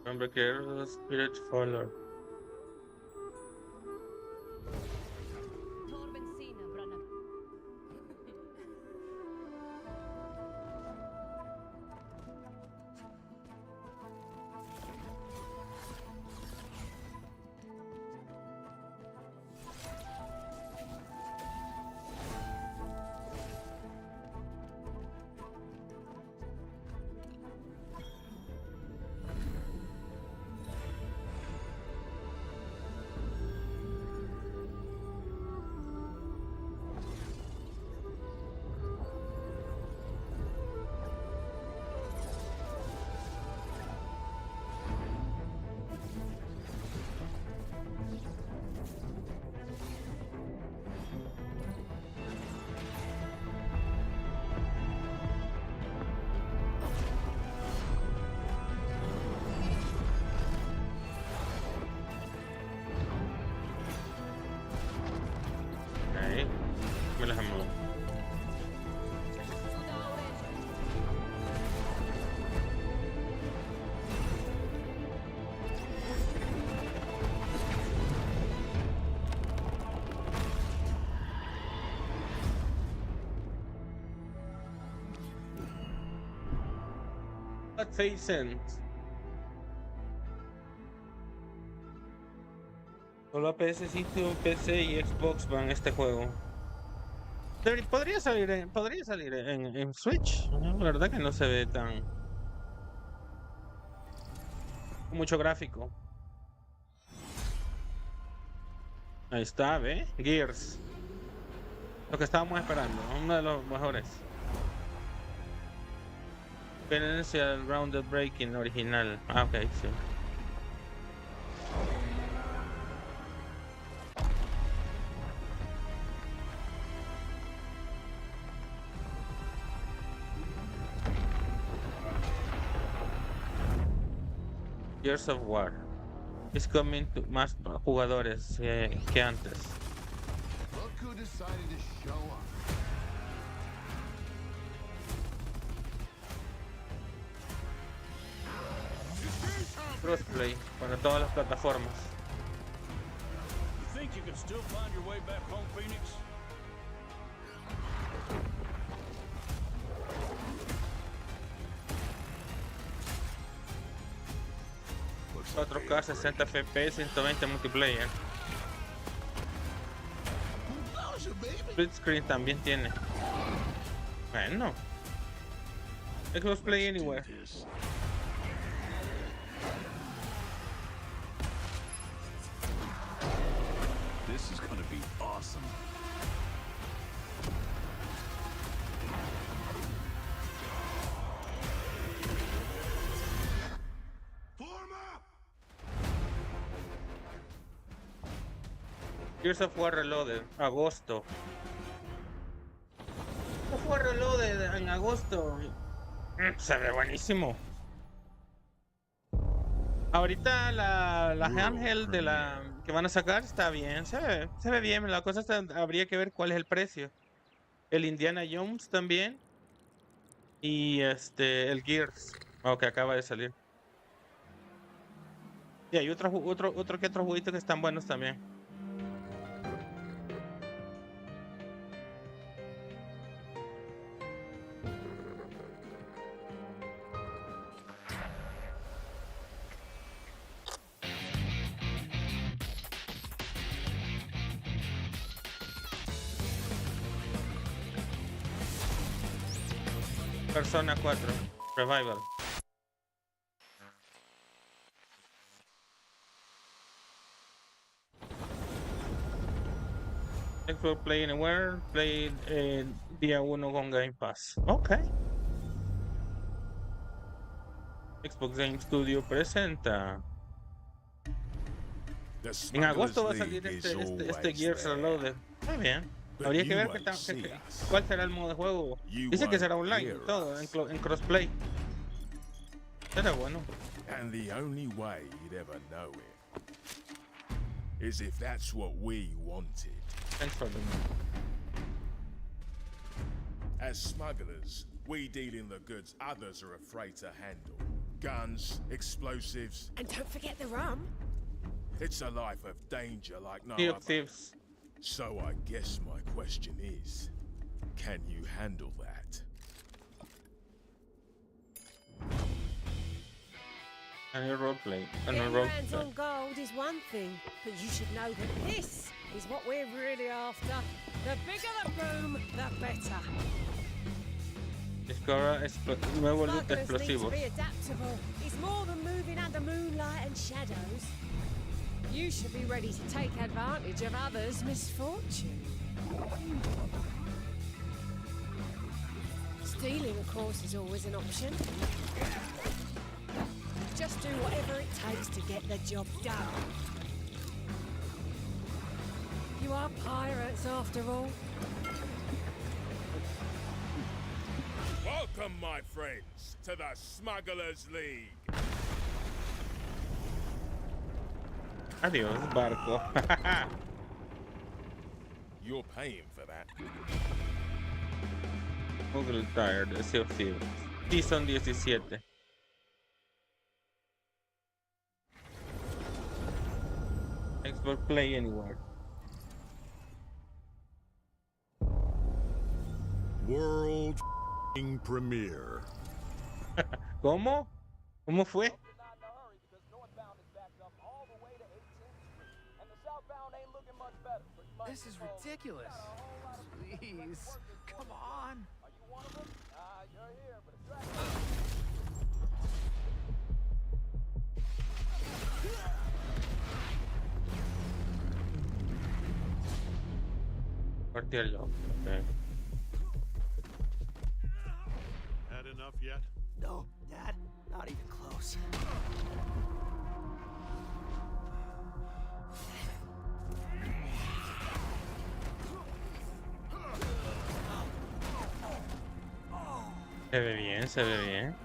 Hombre, que Spirit Follower. Factions. Solo a PS5, PC y Xbox van este juego. Podría salir en Switch, ¿no? La verdad que no se ve tan con mucho gráfico. Ahí está, ¿ve? Gears. Lo que estábamos esperando, uno de los mejores. Experiencia el Grounded Breaking original. Ah, ok, sí. Gears of War. It's coming to más jugadores que antes. Look who decided to show up. Crossplay para todas las plataformas. You think you can still find your way back home, Phoenix? 4K, 60 FPS, 120 multiplayer. Split screen también tiene. Bueno. Xbox Play Anywhere. This is gonna be awesome. Gears of War Reloaded, agosto. Gears of War Reloaded en agosto. Se ve buenísimo. Ahorita la handheld de la que van a sacar está bien, se ve bien. La cosa habría que ver cuál es el precio. El Indiana Jones también. Y el Gears, que acaba de salir. Y hay otros juguitos que están buenos también. Persona 4 Revival. Xbox Play Anywhere, Play día 1 con Game Pass. Ok. Xbox Game Studio presenta. En agosto va a salir este Gears Reloaded. Muy bien. Habría que ver cuál será el modo de juego. Dice que será online y todo, en crossplay. Será bueno. And the only way you'd ever know it is if that's what we wanted. Thanks for the As smugglers, we deal in the goods others are afraid to handle. Guns, explosives. And don't forget the rum. It's a life of danger like no Sea of other. Thieves. So I guess my question is, can you handle that? And your roleplay. Getting hands on gold is one thing, but you should know that this is what we're really after. The bigger the boom, the better. Discover nuevo loot Smugglers need to explosivos. be adaptable. It's more than moving under moonlight and shadows. You should be ready to take advantage of others' misfortune. Stealing, of course, is always an option. Just do whatever it takes to get the job done. You are pirates, after all. Welcome, my friends, to the Smugglers League. Adiós, barco. You're paying for that. Google Tire de Sea of Thieves. Season 17. Xbox Play Anywhere. World premiere. ¿Cómo? ¿Cómo fue? This is ridiculous. Please, come on. Partirlo. Okay. Had enough yet? No, Dad, not even close. Se ve bien, se ve bien.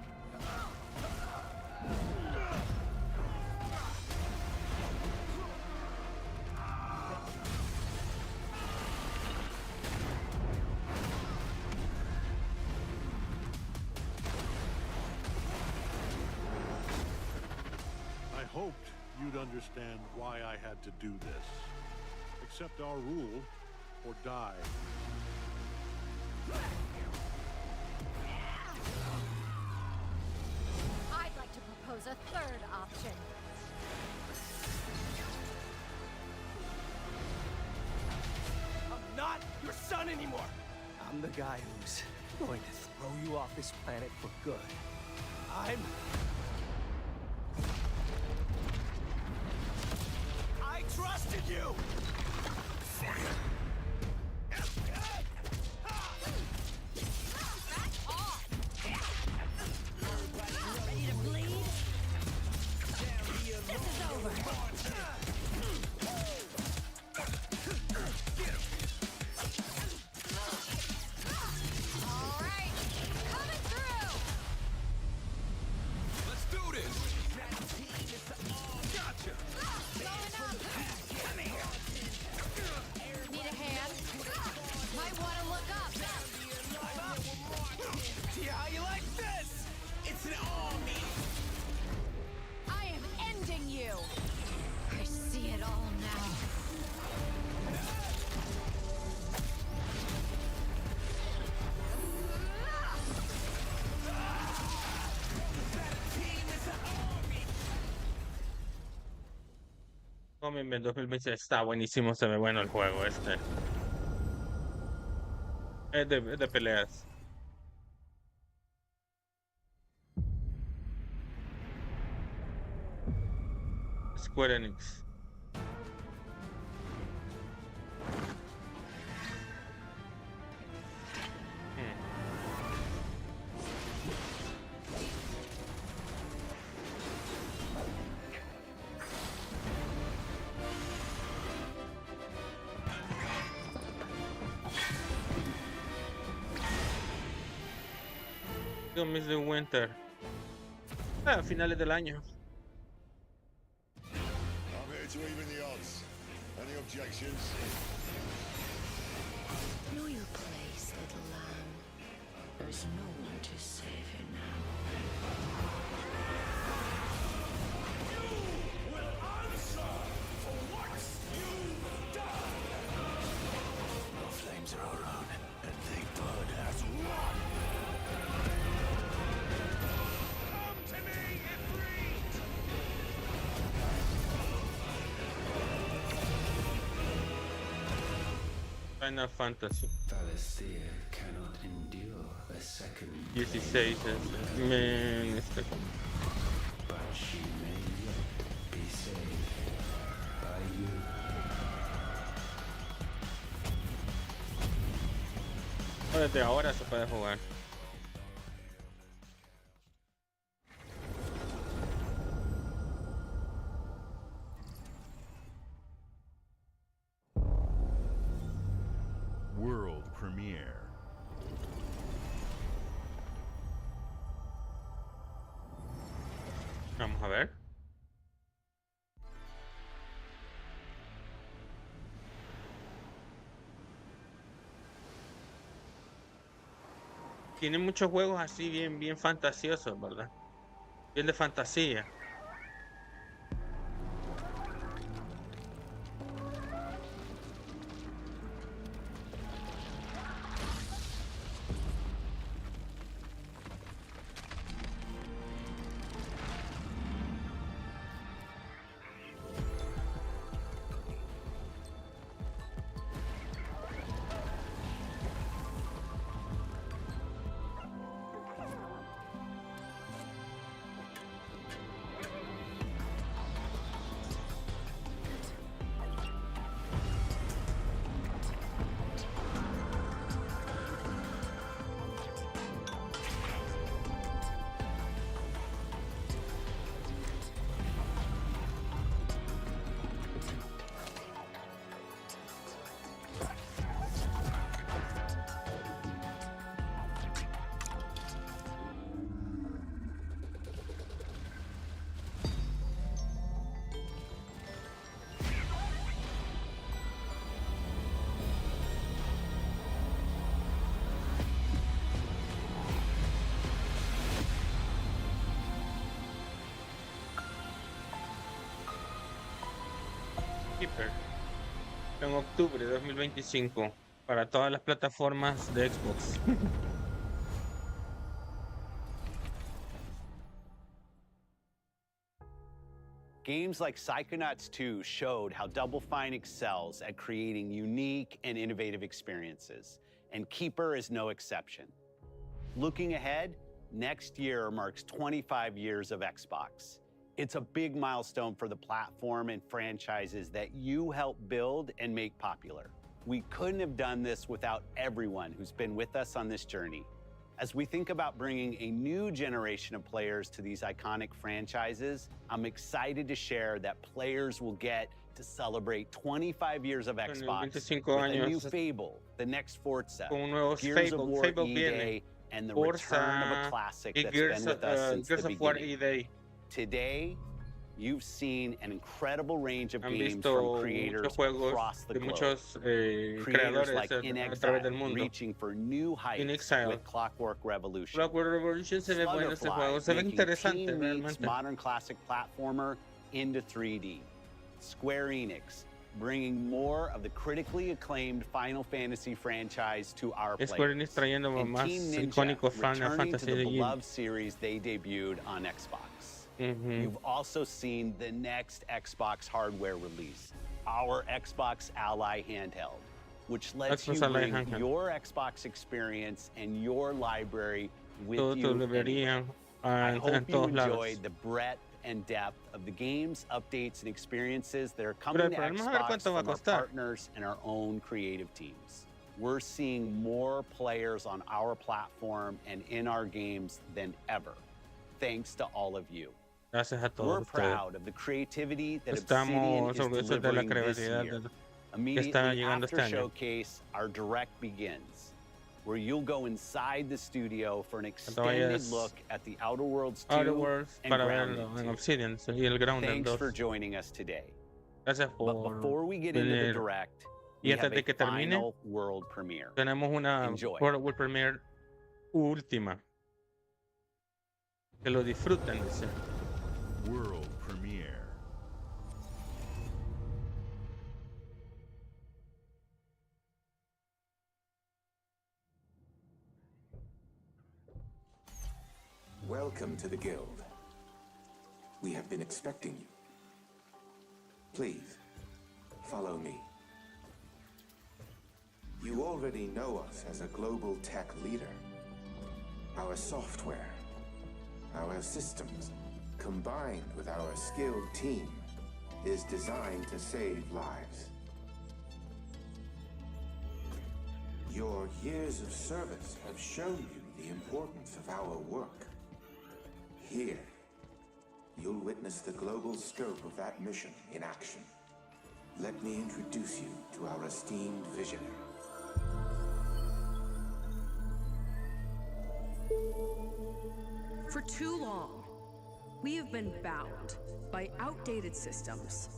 I hoped you'd understand why I had to do this. Accept our rule or die. I'd like to propose a third option. I'm not your son anymore. I'm the guy who's going to throw you off this planet for good. I trusted you. Ready to bleed? This is over. All right, coming through. Let's do this. Gotcha. Going up. Come here. Need a hand? Might want to look up. See how you like this? It's an army. I am ending you. I see it all now. Coming en 2020 está buenísimo, se ve bueno el juego este. Es de peleas. Square Enix. Miss de Winter. A finales del año. I'm here to even the odds. Any objections? Know your place, little lamb. There's no one to save you now. You will answer for what you've done. The flames are around, and the blood has won. Come to me, Ifrit. Final Fantasy. Valisthea cannot endure a second 16 man, but she may yet be saved by you. Desde ahora se puede jugar. World premiere. Vamos a ver. Tiene muchos juegos así bien fantasiosos, ¿verdad? Bien de fantasía. Keeper en octubre de 2025 para todas las plataformas de Xbox. Games like Psychonauts 2 showed how Double Fine excels at creating unique and innovative experiences, and Keeper is no exception. Looking ahead, next year marks 25 years of Xbox. It's a big milestone for the platform and franchises that you helped build and make popular. We couldn't have done this without everyone who's been with us on this journey. As we think about bringing a new generation of players to these iconic franchises, I'm excited to share that players will get to celebrate 25 years of Xbox with a new Fable, the next Forza, Gears of War E-Day, and the return of a classic that's been with us since the beginning. Today, you've seen an incredible range of games from creators across the globe. Creators like In Exile reaching for new heights with Clockwork Revolution. Sluggerfly making Team Meat's modern classic platformer into 3D. Square Enix bringing more of the critically acclaimed Final Fantasy franchise to our players. And Team Ninja returning to the beloved series they debuted on Xbox. You've also seen the next Xbox hardware release, our Xbox Ally handheld, which lets you bring your Xbox experience and your library with you anywhere. I hope you enjoyed the breadth and depth of the games, updates, and experiences that are coming to Xbox from our partners and our own creative teams. We're seeing more players on our platform and in our games than ever, thanks to all of you. We're proud of the creativity that Obsidian is delivering this year. Immediately after Showcase, our Direct begins, where you'll go inside the studio for an extended look at the Outer Worlds 2 and Grounded 2. Thanks for joining us today. But before we get into the Direct, we have a final world premiere. Tenemos una world premiere última. Que lo disfruten, dice. World premiere. Welcome to the Guild. We have been expecting you. Please, follow me. You already know us as a global tech leader. Our software, our systems, combined with our skilled team, is designed to save lives. Your years of service have shown you the importance of our work. Here, you'll witness the global scope of that mission in action. Let me introduce you to our esteemed visionary. For too long, we have been bound by outdated systems,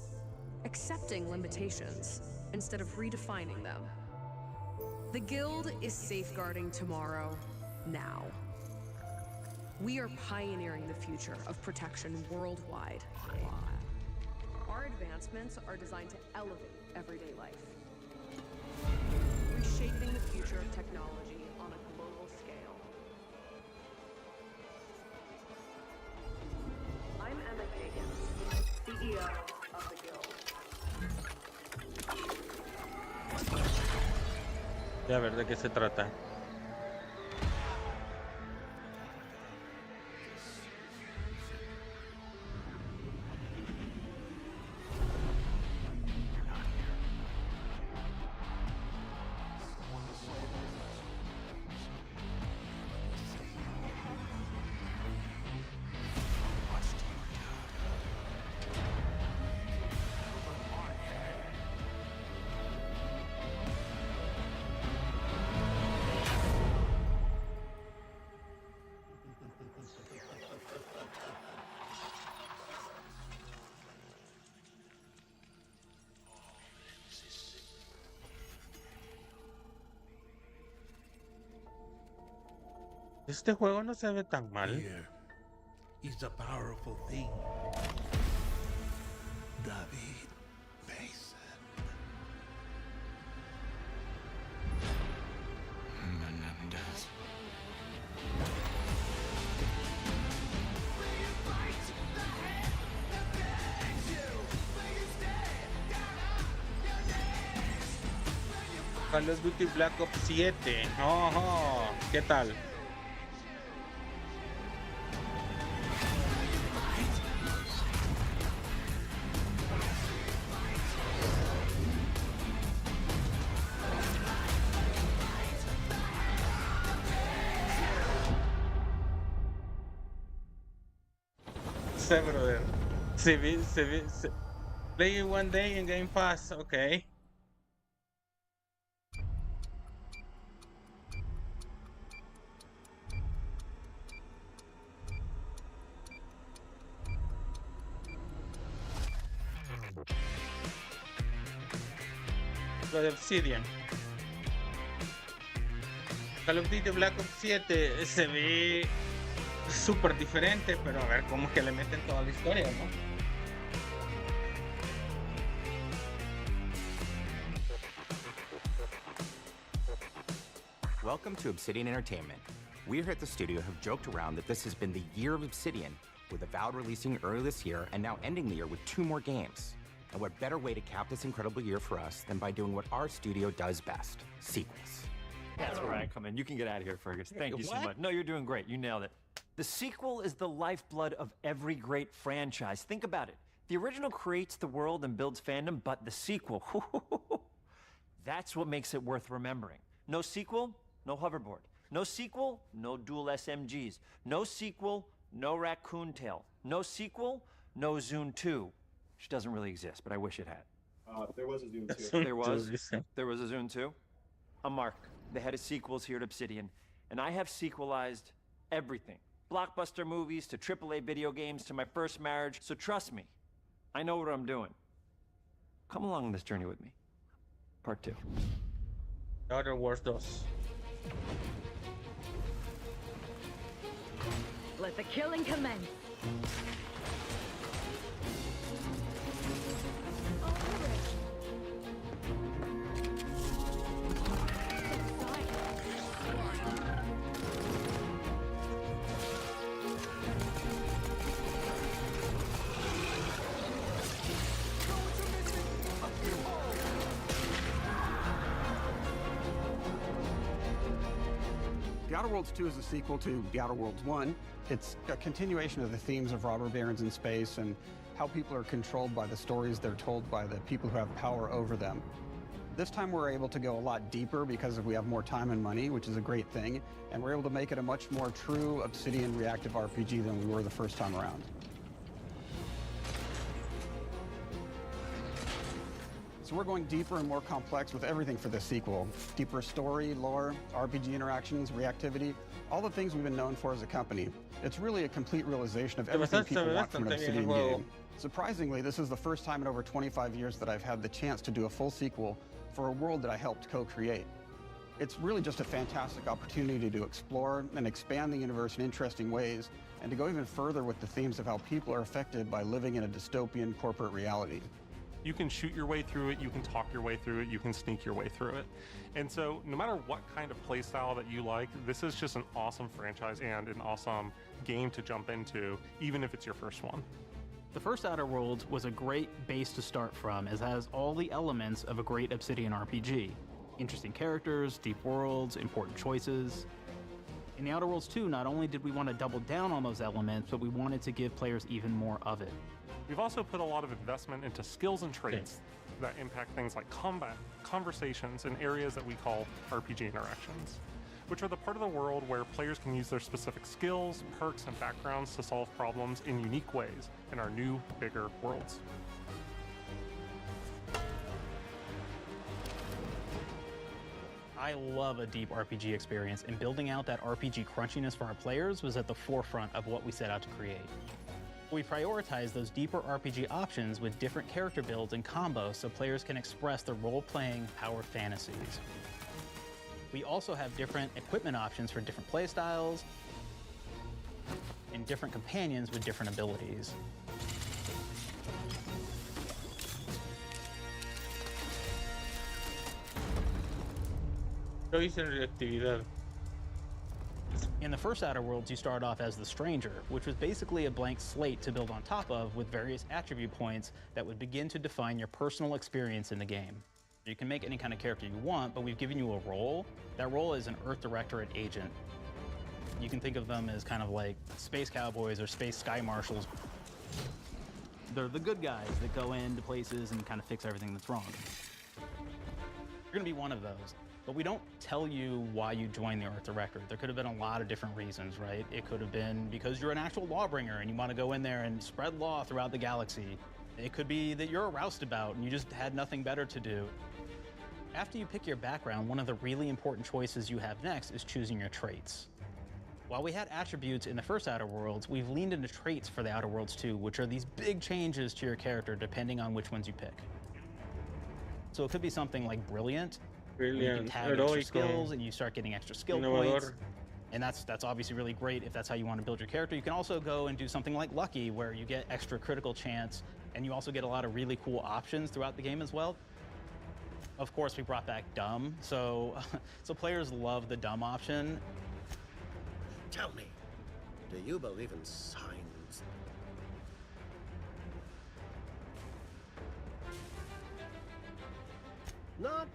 accepting limitations instead of redefining them. The Guild is safeguarding tomorrow, now. We are pioneering the future of protection worldwide. Our advancements are designed to elevate everyday life, reshaping the future of technology on a global scale. I'm Emma Kagan, CEO of the Guild. Ya ver de qué se trata. Este juego no se ve tan mal. Fear is a powerful thing. David faces. Call of Duty Black Ops 7. Ojo, ¿qué tal? Sí, brother. Play it one day in Game Pass, okay. Lo de Obsidian. Call of Duty Black Ops 7 se ve súper diferente, pero a ver cómo es que le meten toda la historia, ¿no? Welcome to Obsidian Entertainment. We here at the studio have joked around that this has been the year of Obsidian, with Avowed releasing early this year and now ending the year with 2 more games. And what better way to cap this incredible year for us than by doing what our studio does best, sequels. That's where I come in. You can get out of here, Fergus. Thank you so much. No, you're doing great. You nailed it. The sequel is the lifeblood of every great franchise. Think about it. The original creates the world and builds fandom, but the sequel, that's what makes it worth remembering. No sequel, no hoverboard. No sequel, no dual SMGs. No sequel, no raccoon tail. No sequel, no Zune 2. Which doesn't really exist, but I wish it had. There was a Zune 2. There was? There was a Zune 2? I'm Mark, the head of sequels here at Obsidian, and I have sequelized everything. Blockbuster movies to AAA video games to my first marriage, so trust me, I know what I'm doing. Come along on this journey with me. Part 2. Outer Wars 2. Let the killing commence. The Outer Worlds 2 is a sequel to The Outer Worlds 1. It's a continuation of the themes of robber barons in space and how people are controlled by the stories they're told by the people who have power over them. This time we're able to go a lot deeper because we have more time and money, which is a great thing, and we're able to make it a much more true Obsidian reactive RPG than we were the first time around. So we're going deeper and more complex with everything for this sequel. Deeper story, lore, RPG interactions, reactivity, all the things we've been known for as a company. It's really a complete realization of everything people want from an Obsidian game. Surprisingly, this is the first time in over 25 years that I've had the chance to do a full sequel for a world that I helped co-create. It's really just a fantastic opportunity to explore and expand the universe in interesting ways, and to go even further with the themes of how people are affected by living in a dystopian corporate reality. You can shoot your way through it, you can talk your way through it, you can sneak your way through it. And so no matter what kind of playstyle that you like, this is just an awesome franchise and an awesome game to jump into, even if it's your first one. The first Outer Worlds was a great base to start from, as it has all the elements of a great Obsidian RPG. Interesting characters, deep worlds, important choices. In the Outer Worlds 2, not only did we want to double down on those elements, but we wanted to give players even more of it. We've also put a lot of investment into skills and traits that impact things like combat, conversations, and areas that we call RPG interactions, which are the part of the world where players can use their specific skills, perks, and backgrounds to solve problems in unique ways in our new, bigger worlds. I love a deep RPG experience, and building out that RPG crunchiness for our players was at the forefront of what we set out to create. We prioritize those deeper RPG options with different character builds and combos so players can express their role-playing power fantasies. We also have different equipment options for different playstyles and different companions with different abilities. In the first Outer Worlds, you start off as the Stranger, which was basically a blank slate to build on top of with various attribute points that would begin to define your personal experience in the game. You can make any kind of character you want, but we've given you a role. That role is an Earth Directorate agent. You can think of them as kind of like space cowboys or space sky marshals. They're the good guys that go into places and kind of fix everything that's wrong. You're gonna be one of those, but we don't tell you why you joined the Earth Directorate. There could have been a lot of different reasons, right? It could have been because you're an actual lawbringer and you want to go in there and spread law throughout the galaxy. It could be that you're a roustabout and you just had nothing better to do. After you pick your background, one of the really important choices you have next is choosing your traits. While we had attributes in the first Outer Worlds, we've leaned into traits for the Outer Worlds too, which are these big changes to your character depending on which ones you pick. So it could be something like brilliant, where you can tag extra skills and you start getting extra skill points. And that's obviously really great if that's how you want to build your character. You can also go and do something like lucky, where you get extra critical chance, and you also get a lot of really cool options throughout the game as well. Of course, we brought back dumb, so players love the dumb option. Tell me, do you believe in signs? Not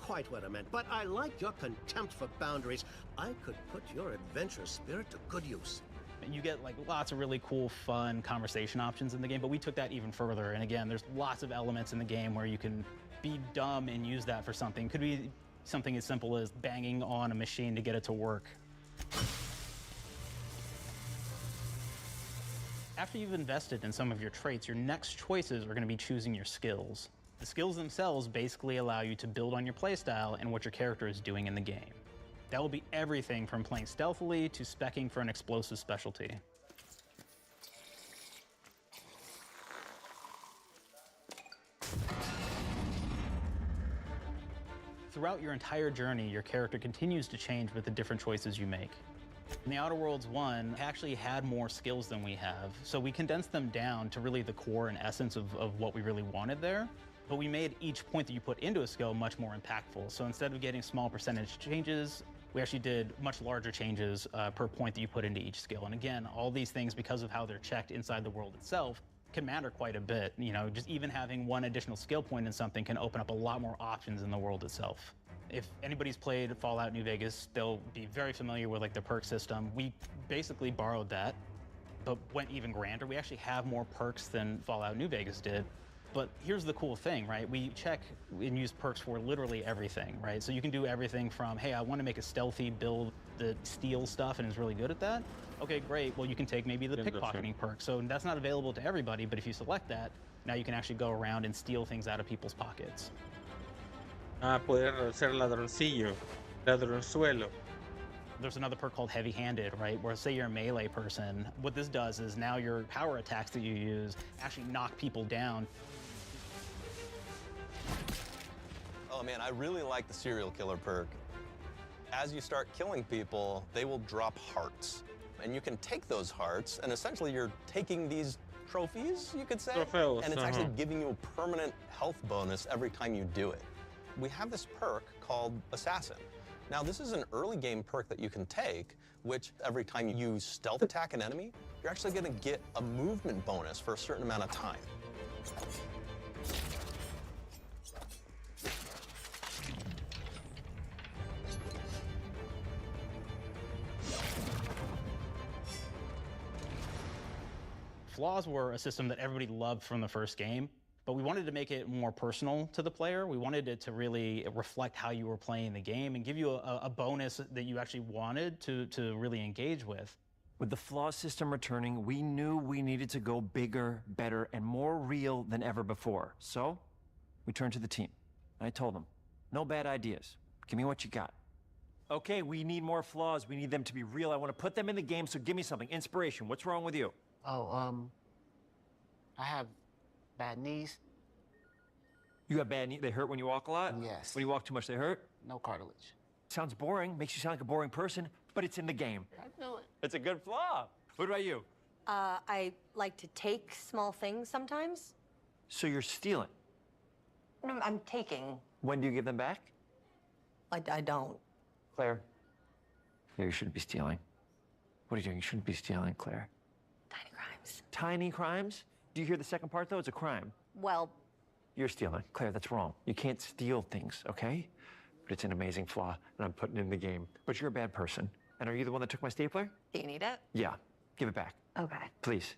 quite what I meant, but I like your contempt for boundaries. I could put your adventure spirit to good use. You get like lots of really cool, fun conversation options in the game, but we took that even further. And again, there's lots of elements in the game where you can be dumb and use that for something. Could be something as simple as banging on a machine to get it to work. After you've invested in some of your traits, your next choices are going to be choosing your skills. The skills themselves basically allow you to build on your playstyle and what your character is doing in the game. That will be everything from playing stealthily to speccing for an explosive specialty. Throughout your entire journey, your character continues to change with the different choices you make. In the Outer Worlds 1, actually had more skills than we have, so we condensed them down to really the core and essence of what we really wanted there. But we made each point that you put into a skill much more impactful. So instead of getting small percentage changes, we actually did much larger changes per point that you put into each skill. And again, all these things, because of how they're checked inside the world itself, can matter quite a bit. You know, just even having one additional skill point in something can open up a lot more options in the world itself. If anybody's played Fallout New Vegas, they'll be very familiar with like the perk system. We basically borrowed that, but went even grander. We actually have more perks than Fallout New Vegas did. But here's the cool thing, right? We check and use perks for literally everything, right? So you can do everything from, hey, I want to make a stealthy build that steals stuff and is really good at that. Okay, great. Well, you can take maybe the pickpocketing perk. So that's not available to everybody, but if you select that, now you can actually go around and steal things out of people's pockets. Poder ser ladroncillo, ladronzuelo. There's another perk called heavy-handed, right? Where say you're a melee person, what this does is now your power attacks that you use actually knock people down. Oh man, I really like the serial killer perk. As you start killing people, they will drop hearts. And you can take those hearts, and essentially you're taking these trophies, you could say, Trofeos, and it's actually giving you a permanent health bonus every time you do it. We have this perk called Assassin. Now, this is an early game perk that you can take, which every time you stealth attack an enemy, you're actually gonna get a movement bonus for a certain amount of time. Flaws were a system that everybody loved from the first game, but we wanted to make it more personal to the player. We wanted it to really reflect how you were playing the game and give you a bonus that you actually wanted to really engage with. With the flaw system returning, we knew we needed to go bigger, better, and more real than ever before. So, we turned to the team. I told them, no bad ideas. Give me what you got. Okay, we need more flaws. We need them to be real. I want to put them in the game, so give me something. Inspiration. What's wrong with you? Oh, I have bad knees. You got bad knees? They hurt when you walk a lot? Yes. When you walk too much, they hurt? No cartilage. Sounds boring. Makes you sound like a boring person, but it's in the game. I know it. It's a good flaw. What about you? I like to take small things sometimes. So you're stealing? No, I'm taking. When do you give them back? I don't. Claire. Yeah, you shouldn't be stealing. What are you doing? You shouldn't be stealing, Claire. Tiny crimes. Tiny crimes? Do you hear the second part, though? It's a crime. Well, You're stealing. Claire, that's wrong. You can't steal things, okay? But it's an amazing flaw, and I'm putting it in the game. But you're a bad person. And are you the one that took my stapler? Do you need it? Yeah. Give it back. Okay. Please.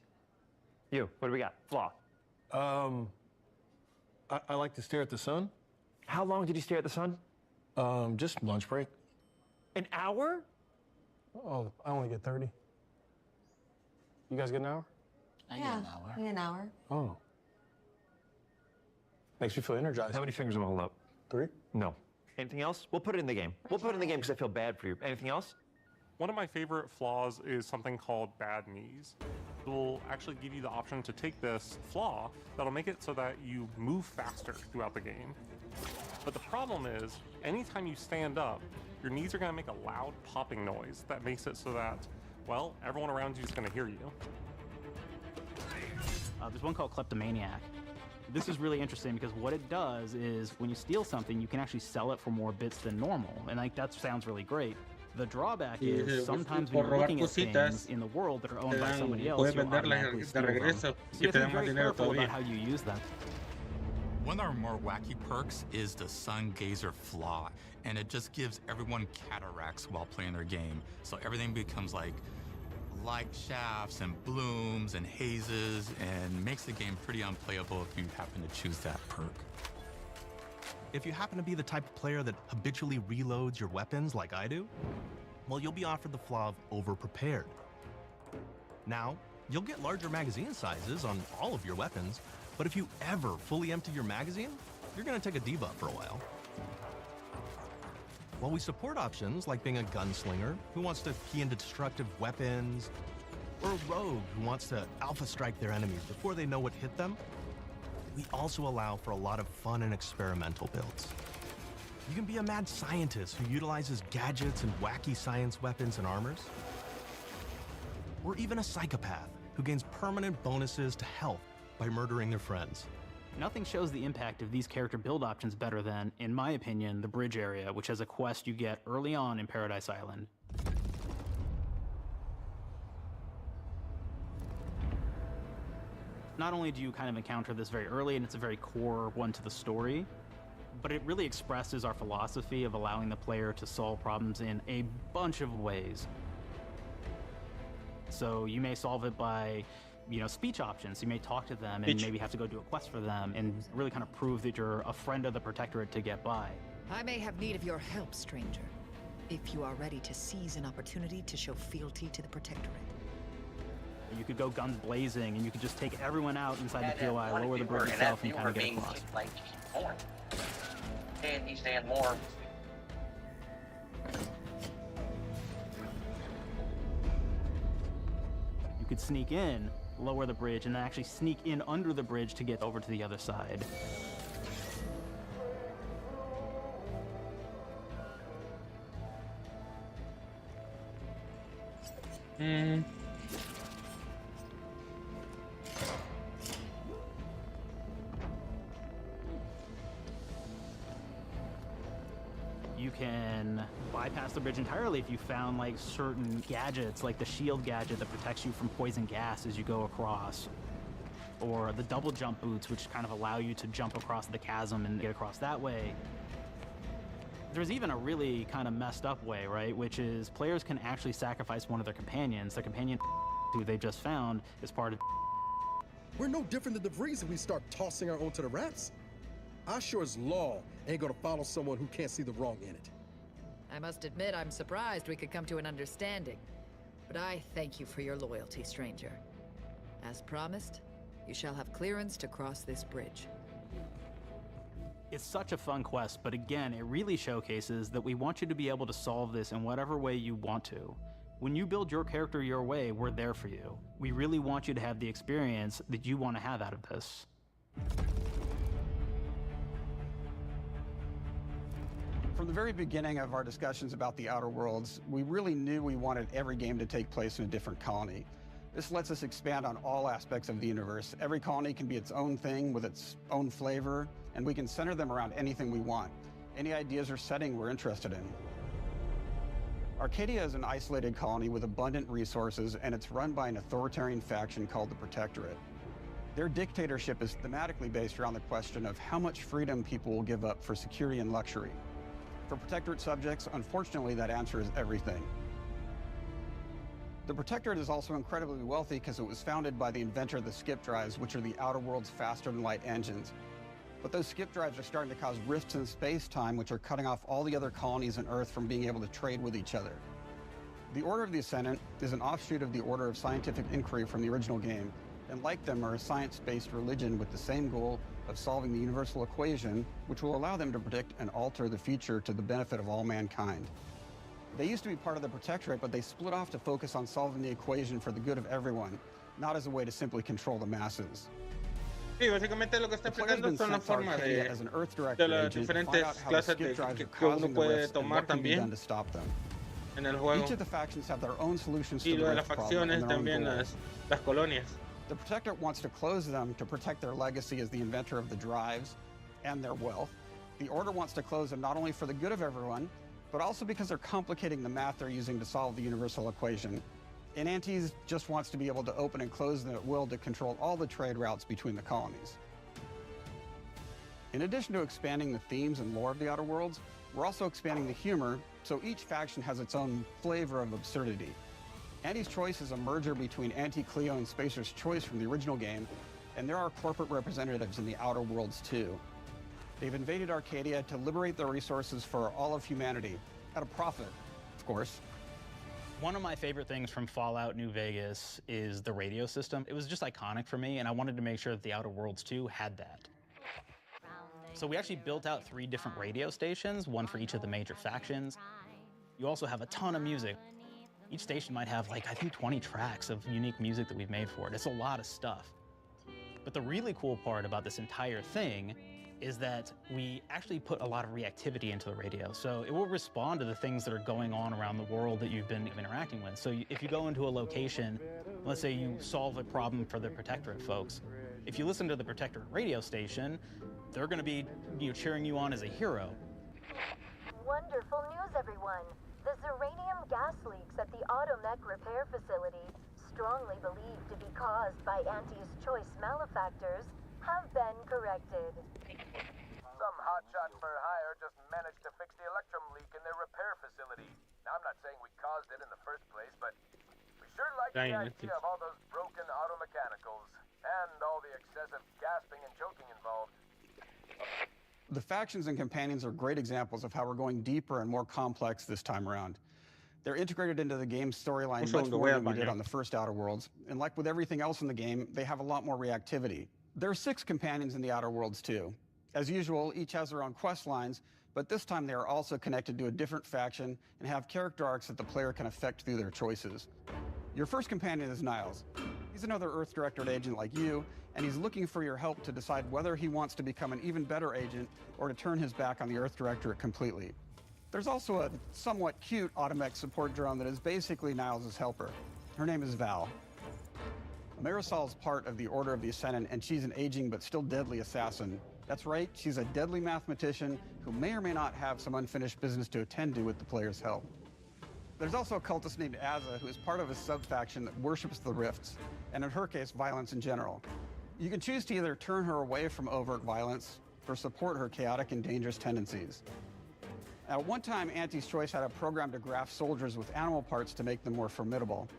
You, what do we got? Flaw. I like to stare at the sun. How long did you stare at the sun? Just lunch break. An hour? Oh, I only get 30. You guys get an hour? I get an hour. I get an hour. Oh. Makes me feel energized. How many fingers am I holding up? 3? No. Anything else? We'll put it in the game. We'll put it in the game because I feel bad for you. Anything else? One of my favorite flaws is something called bad knees. It will actually give you the option to take this flaw that'll make it so that you move faster throughout the game. But the problem is, anytime you stand up, your knees are going to make a loud popping noise that makes it so that, well, everyone around you is going to hear you. There's one called Kleptomaniac. This is really interesting because what it does is when you steal something, you can actually sell it for more bits than normal. And like that sounds really great. The drawback is sometimes when you're looking at things in the world that are owned by somebody else, you'll automatically steal them. So you have to be very careful about how you use them. One of our more wacky perks is the Sun Gazer Flaw, and it just gives everyone cataracts while playing their game. So everything becomes like light shafts and blooms and hazes, and makes the game pretty unplayable if you happen to choose that perk. If you happen to be the type of player that habitually reloads your weapons like I do, well, you'll be offered the flaw of over-prepared. Now, you'll get larger magazine sizes on all of your weapons, but if you ever fully empty your magazine, you're gonna take a debuff for a while. While we support options like being a gunslinger who wants to key into destructive weapons, or a rogue who wants to alpha strike their enemies before they know what hit them, we also allow for a lot of fun and experimental builds. You can be a mad scientist who utilizes gadgets and wacky science weapons and armors, or even a psychopath who gains permanent bonuses to health by murdering their friends. Nothing shows the impact of these character build options better than, in my opinion, the bridge area, which has a quest you get early on in Paradise Island. Not only do you kind of encounter this very early, and it's a very core one to the story, but it really expresses our philosophy of allowing the player to solve problems in a bunch of ways. So you may solve it by, you know, speech options. You may talk to them and maybe have to go do a quest for them and really kind of prove that you're a friend of the Protectorate to get by. I may have need of your help, stranger, if you are ready to seize an opportunity to show fealty to the Protectorate. You could go guns blazing, and you could just take everyone out inside the POI, lower the bridge itself, and kind of get across. Like more. And he's saying more. You could sneak in, lower the bridge, and then actually sneak in under the bridge to get over to the other side. You can bypass the bridge entirely if you found like certain gadgets, like the shield gadget that protects you from poison gas as you go across, or the double jump boots, which kind of allow you to jump across the chasm and get across that way. There's even a really kind of messed up way, right? Which is players can actually sacrifice one of their companions. Their companion who they just found is part of. We're no different than the Breeze if we start tossing our own to the rats. I sure as law ain't gonna follow someone who can't see the wrong in it. I must admit I'm surprised we could come to an understanding. But I thank you for your loyalty, stranger. As promised, you shall have clearance to cross this bridge. It's such a fun quest, but again, it really showcases that we want you to be able to solve this in whatever way you want to. When you build your character your way, we're there for you. We really want you to have the experience that you want to have out of this. From the very beginning of our discussions about the Outer Worlds, we really knew we wanted every game to take place in a different colony. This lets us expand on all aspects of the universe. Every colony can be its own thing with its own flavor, and we can center them around anything we want. Any ideas or setting we're interested in. Arcadia is an isolated colony with abundant resources, and it's run by an authoritarian faction called the Protectorate. Their dictatorship is thematically based around the question of how much freedom people will give up for security and luxury. For Protectorate subjects, unfortunately, that answer is everything. The Protectorate is also incredibly wealthy because it was founded by the inventor of the skip drives, which are the outer world's faster-than-light engines. But those skip drives are starting to cause rifts in space-time, which are cutting off all the other colonies on Earth from being able to trade with each other. The Order of the Ascendant is an offshoot of the Order of Scientific Inquiry from the original game, and like them are a science-based religion with the same goal of solving the universal equation, which will allow them to predict and alter the future to the benefit of all mankind. They used to be part of the Protectorate, but they split off to focus on solving the equation for the good of everyone, not as a way to simply control the masses. Sí, básicamente lo que está explicando son las formas de las diferentes clases que uno puede tomar también en el juego. Each of the factions have their own solutions to Y the lo de las rift problem facciones and their own también, goals. las colonias. The Protectorate wants to close them to protect their legacy as the inventor of the drives and their wealth. The Order wants to close them not only for the good of everyone, but also because they're complicating the math they're using to solve the universal equation. And Antes just wants to be able to open and close them at will to control all the trade routes between the colonies. In addition to expanding the themes and lore of the Outer Worlds, we're also expanding the humor, so each faction has its own flavor of absurdity. Anti's Choice is a merger between Anti-Cleo and Spacer's Choice from the original game, and there are corporate representatives in the Outer Worlds too. They've invaded Arcadia to liberate their resources for all of humanity, at a profit, of course. One of my favorite things from Fallout New Vegas is the radio system. It was just iconic for me, and I wanted to make sure that the Outer Worlds 2 had that. So we actually built out 3 different radio stations, one for each of the major factions. You also have a ton of music. Each station might have, like, I think 20 tracks of unique music that we've made for it. It's a lot of stuff. But the really cool part about this entire thing is that we actually put a lot of reactivity into the radio. So it will respond to the things that are going on around the world that you've been interacting with. So if you go into a location, let's say you solve a problem for the Protectorate folks, if you listen to the Protectorate radio station, they're gonna be cheering you on as a hero. Wonderful news, everyone. The Zeranium gas leaks at the Automech repair facility, strongly believed to be caused by Anti's Choice malefactors, have been corrected. Some hotshot for hire just managed to fix the electrum leak in their repair facility. Now, I'm not saying we caused it in the first place, but we sure like the idea of all those broken automechanicals and all the excessive gasping and choking involved. The factions and companions are great examples of how we're going deeper and more complex this time around. They're integrated into the game's storyline much more than we did on the first Outer Worlds, and like with everything else in the game, they have a lot more reactivity. There are 6 companions in the Outer Worlds too. As usual, each has their own quest lines, but this time they are also connected to a different faction and have character arcs that the player can affect through their choices. Your first companion is Niles. He's another Earth Directorate agent like you, and he's looking for your help to decide whether he wants to become an even better agent or to turn his back on the Earth Directorate completely. There's also a somewhat cute Automech support drone that is basically Niles' helper. Her name is Val. Marisol's part of the Order of the Ascendant, and she's an aging but still deadly assassin. That's right, she's a deadly mathematician who may or may not have some unfinished business to attend to with the player's help. There's also a cultist named Azza who is part of a sub-faction that worships the rifts, and in her case, violence in general. You can choose to either turn her away from overt violence or support her chaotic and dangerous tendencies. At one time, Anti's Choice had a program to graft soldiers with animal parts to make them more formidable.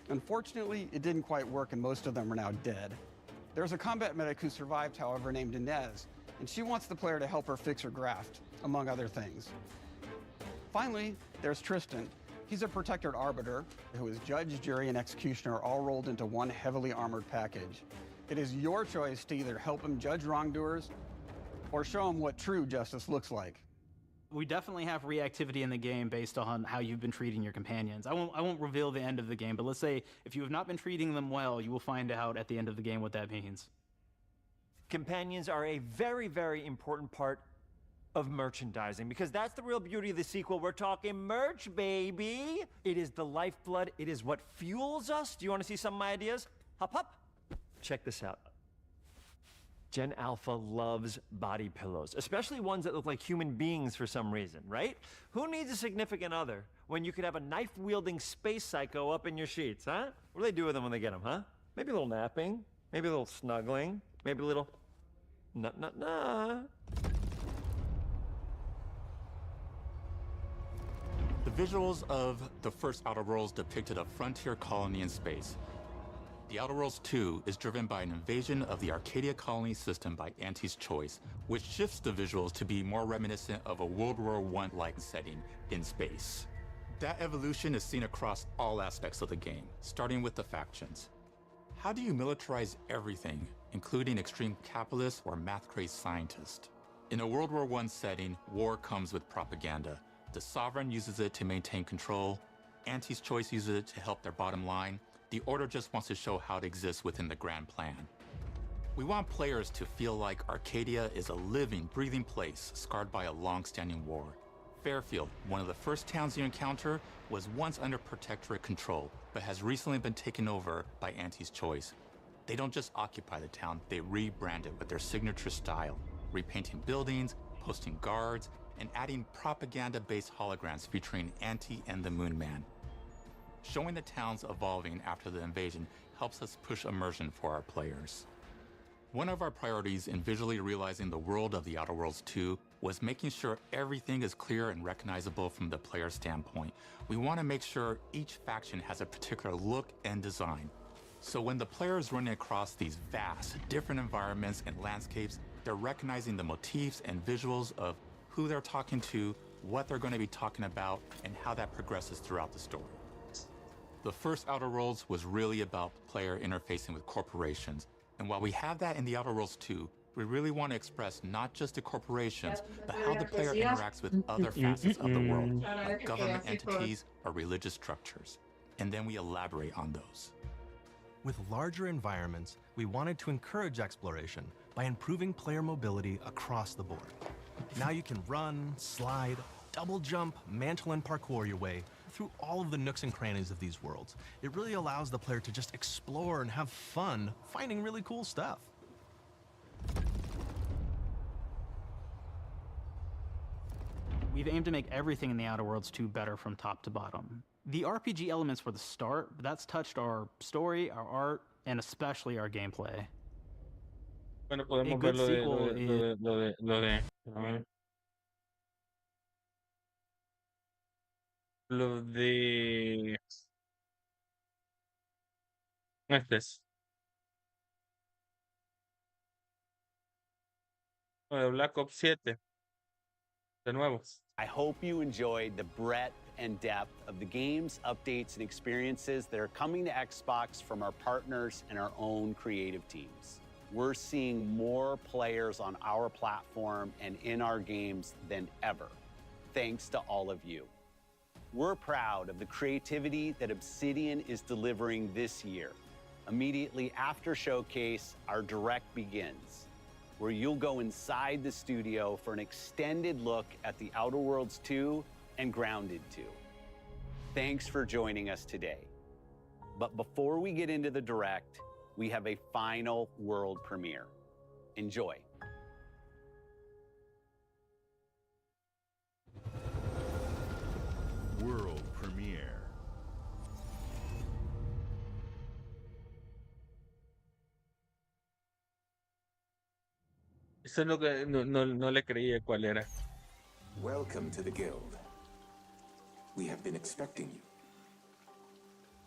Unfortunately, it didn't quite work and most of them are now dead. There's a combat medic who survived, however, named Inez, and she wants the player to help her fix her graft, among other things. Finally, there's Tristan. He's a Protectorate arbiter who is judge, jury, and executioner all rolled into one heavily armored package. It is your choice to either help him judge wrongdoers or show him what true justice looks like. We definitely have reactivity in the game based on how you've been treating your companions. I won't reveal the end of the game, but let's say if you have not been treating them well, you will find out at the end of the game what that means. Companions are a very, very important part of merchandising, because that's the real beauty of the sequel. We're talking merch, baby. It is the lifeblood. It is what fuels us. Do you want to see some of my ideas? Hop, hop. Check this out. Gen Alpha loves body pillows, especially ones that look like human beings for some reason, right? Who needs a significant other when you could have a knife-wielding space psycho up in your sheets, huh? What do they do with them when they get them, huh? Maybe a little napping, Maybe a little snuggling. Maybe a little nut. The visuals of the first Outer Worlds depicted a frontier colony in space. The Outer Worlds 2 is driven by an invasion of the Arcadia colony system by Anti's Choice, which shifts the visuals to be more reminiscent of a World War I-like setting in space. That evolution is seen across all aspects of the game, starting with the factions. How do you militarize everything, including extreme capitalists or math-crazed scientists? In a World War I setting, war comes with propaganda. The Sovereign uses it to maintain control, Anti's Choice uses it to help their bottom line. The Order just wants to show how it exists within the grand plan. We want players to feel like Arcadia is a living, breathing place scarred by a long-standing war. Fairfield, one of the first towns you encounter, was once under protectorate control, but has recently been taken over by Anti's Choice. They don't just occupy the town, they rebrand it with their signature style, repainting buildings, posting guards, and adding propaganda-based holograms featuring Anti and the Moon Man. Showing the towns evolving after the invasion helps us push immersion for our players. One of our priorities in visually realizing the world of the Outer Worlds 2 was making sure everything is clear and recognizable from the player standpoint. We want to make sure each faction has a particular look and design. So when the player is running across these vast, different environments and landscapes, they're recognizing the motifs and visuals of who they're talking to, what they're going to be talking about, and how that progresses throughout the story. The first Outer Worlds was really about the player interfacing with corporations. And while we have that in the Outer Worlds 2, we really want to express not just the corporations, but how the player interacts with other facets of the world, like government entities or religious structures. And then we elaborate on those. With larger environments, we wanted to encourage exploration by improving player mobility across the board. Now you can run, slide, double jump, mantle, and parkour your way through all of the nooks and crannies of these worlds. It really allows the player to just explore and have fun finding really cool stuff. We've aimed to make everything in the Outer Worlds 2 better from top to bottom. The RPG elements were the start, but that's touched our story, our art, and especially our gameplay. Bueno, podemos ver lo de este es lo de Black Ops 7 de nuevo. I hope you enjoyed the breadth and depth of the games, updates, and experiences that are coming to Xbox from our partners and our own creative teams. We're seeing more players on our platform and in our games than ever, thanks to all of you. We're proud of the creativity that Obsidian is delivering this year. Immediately after Showcase, our Direct begins, where you'll go inside the studio for an extended look at the Outer Worlds 2 and Grounded 2. Thanks for joining us today. But before we get into the Direct, we have a final world premiere. Enjoy. World premiere. Eso es lo que no le creía cuál era. Welcome to the Guild. We have been expecting you.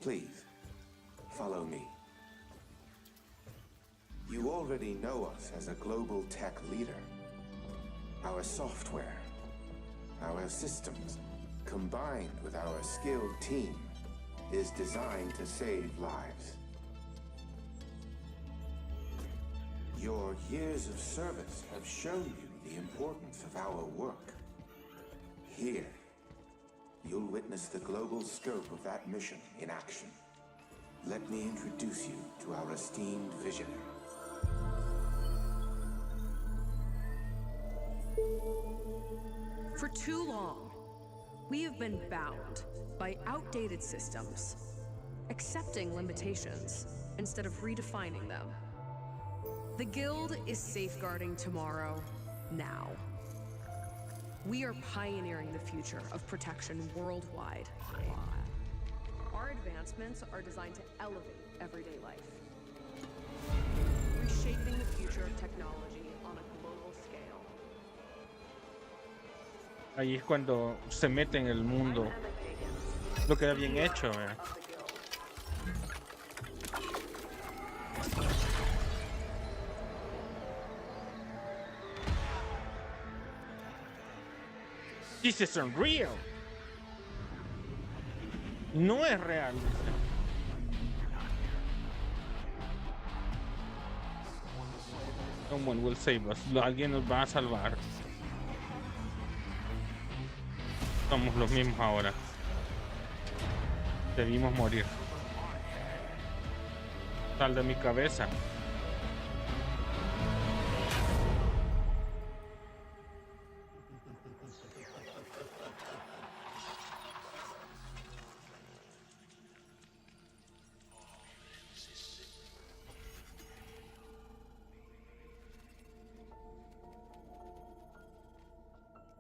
Please, follow me. You already know us as a global tech leader. Our software, our systems, combined with our skilled team, is designed to save lives. Your years of service have shown you the importance of our work. Here, you'll witness the global scope of that mission in action. Let me introduce you to our esteemed visionary. For too long, we have been bound by outdated systems, accepting limitations instead of redefining them. The Guild is safeguarding tomorrow, now. We are pioneering the future of protection worldwide. Our advancements are designed to elevate everyday life. technology on a global scale. Ahí es cuando se mete en el mundo. Lo queda bien hecho, This is unreal. No es real. Someone will save us. Alguien nos va a salvar. Somos los mismos ahora. Debimos morir. Sal de mi cabeza.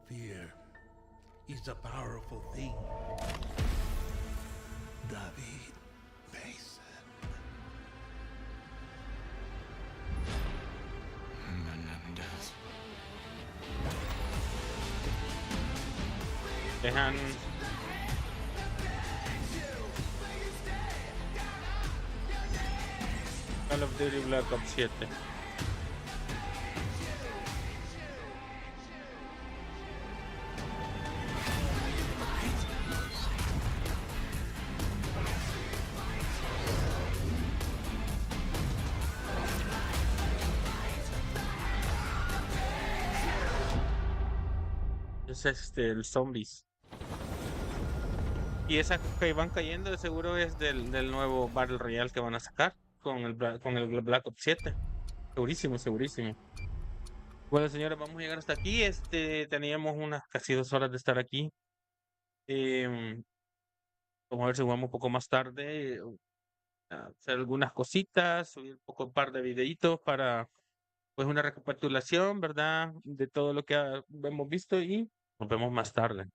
Fear is a powerful thing. David Mason. Menendez. Dejan Call of Duty Black Ops 7. Es el zombies. Y esa que van cayendo de seguro es del nuevo Battle Royale que van a sacar con el Black Ops 7. Segurísimo, segurísimo. Bueno, señores, vamos a llegar hasta aquí. Teníamos unas casi 2 horas de estar aquí. Vamos a ver si jugamos un poco más tarde. Hacer algunas cositas, subir un par de videitos para pues una recapitulación, ¿verdad? De todo lo que hemos visto y nos vemos más tarde.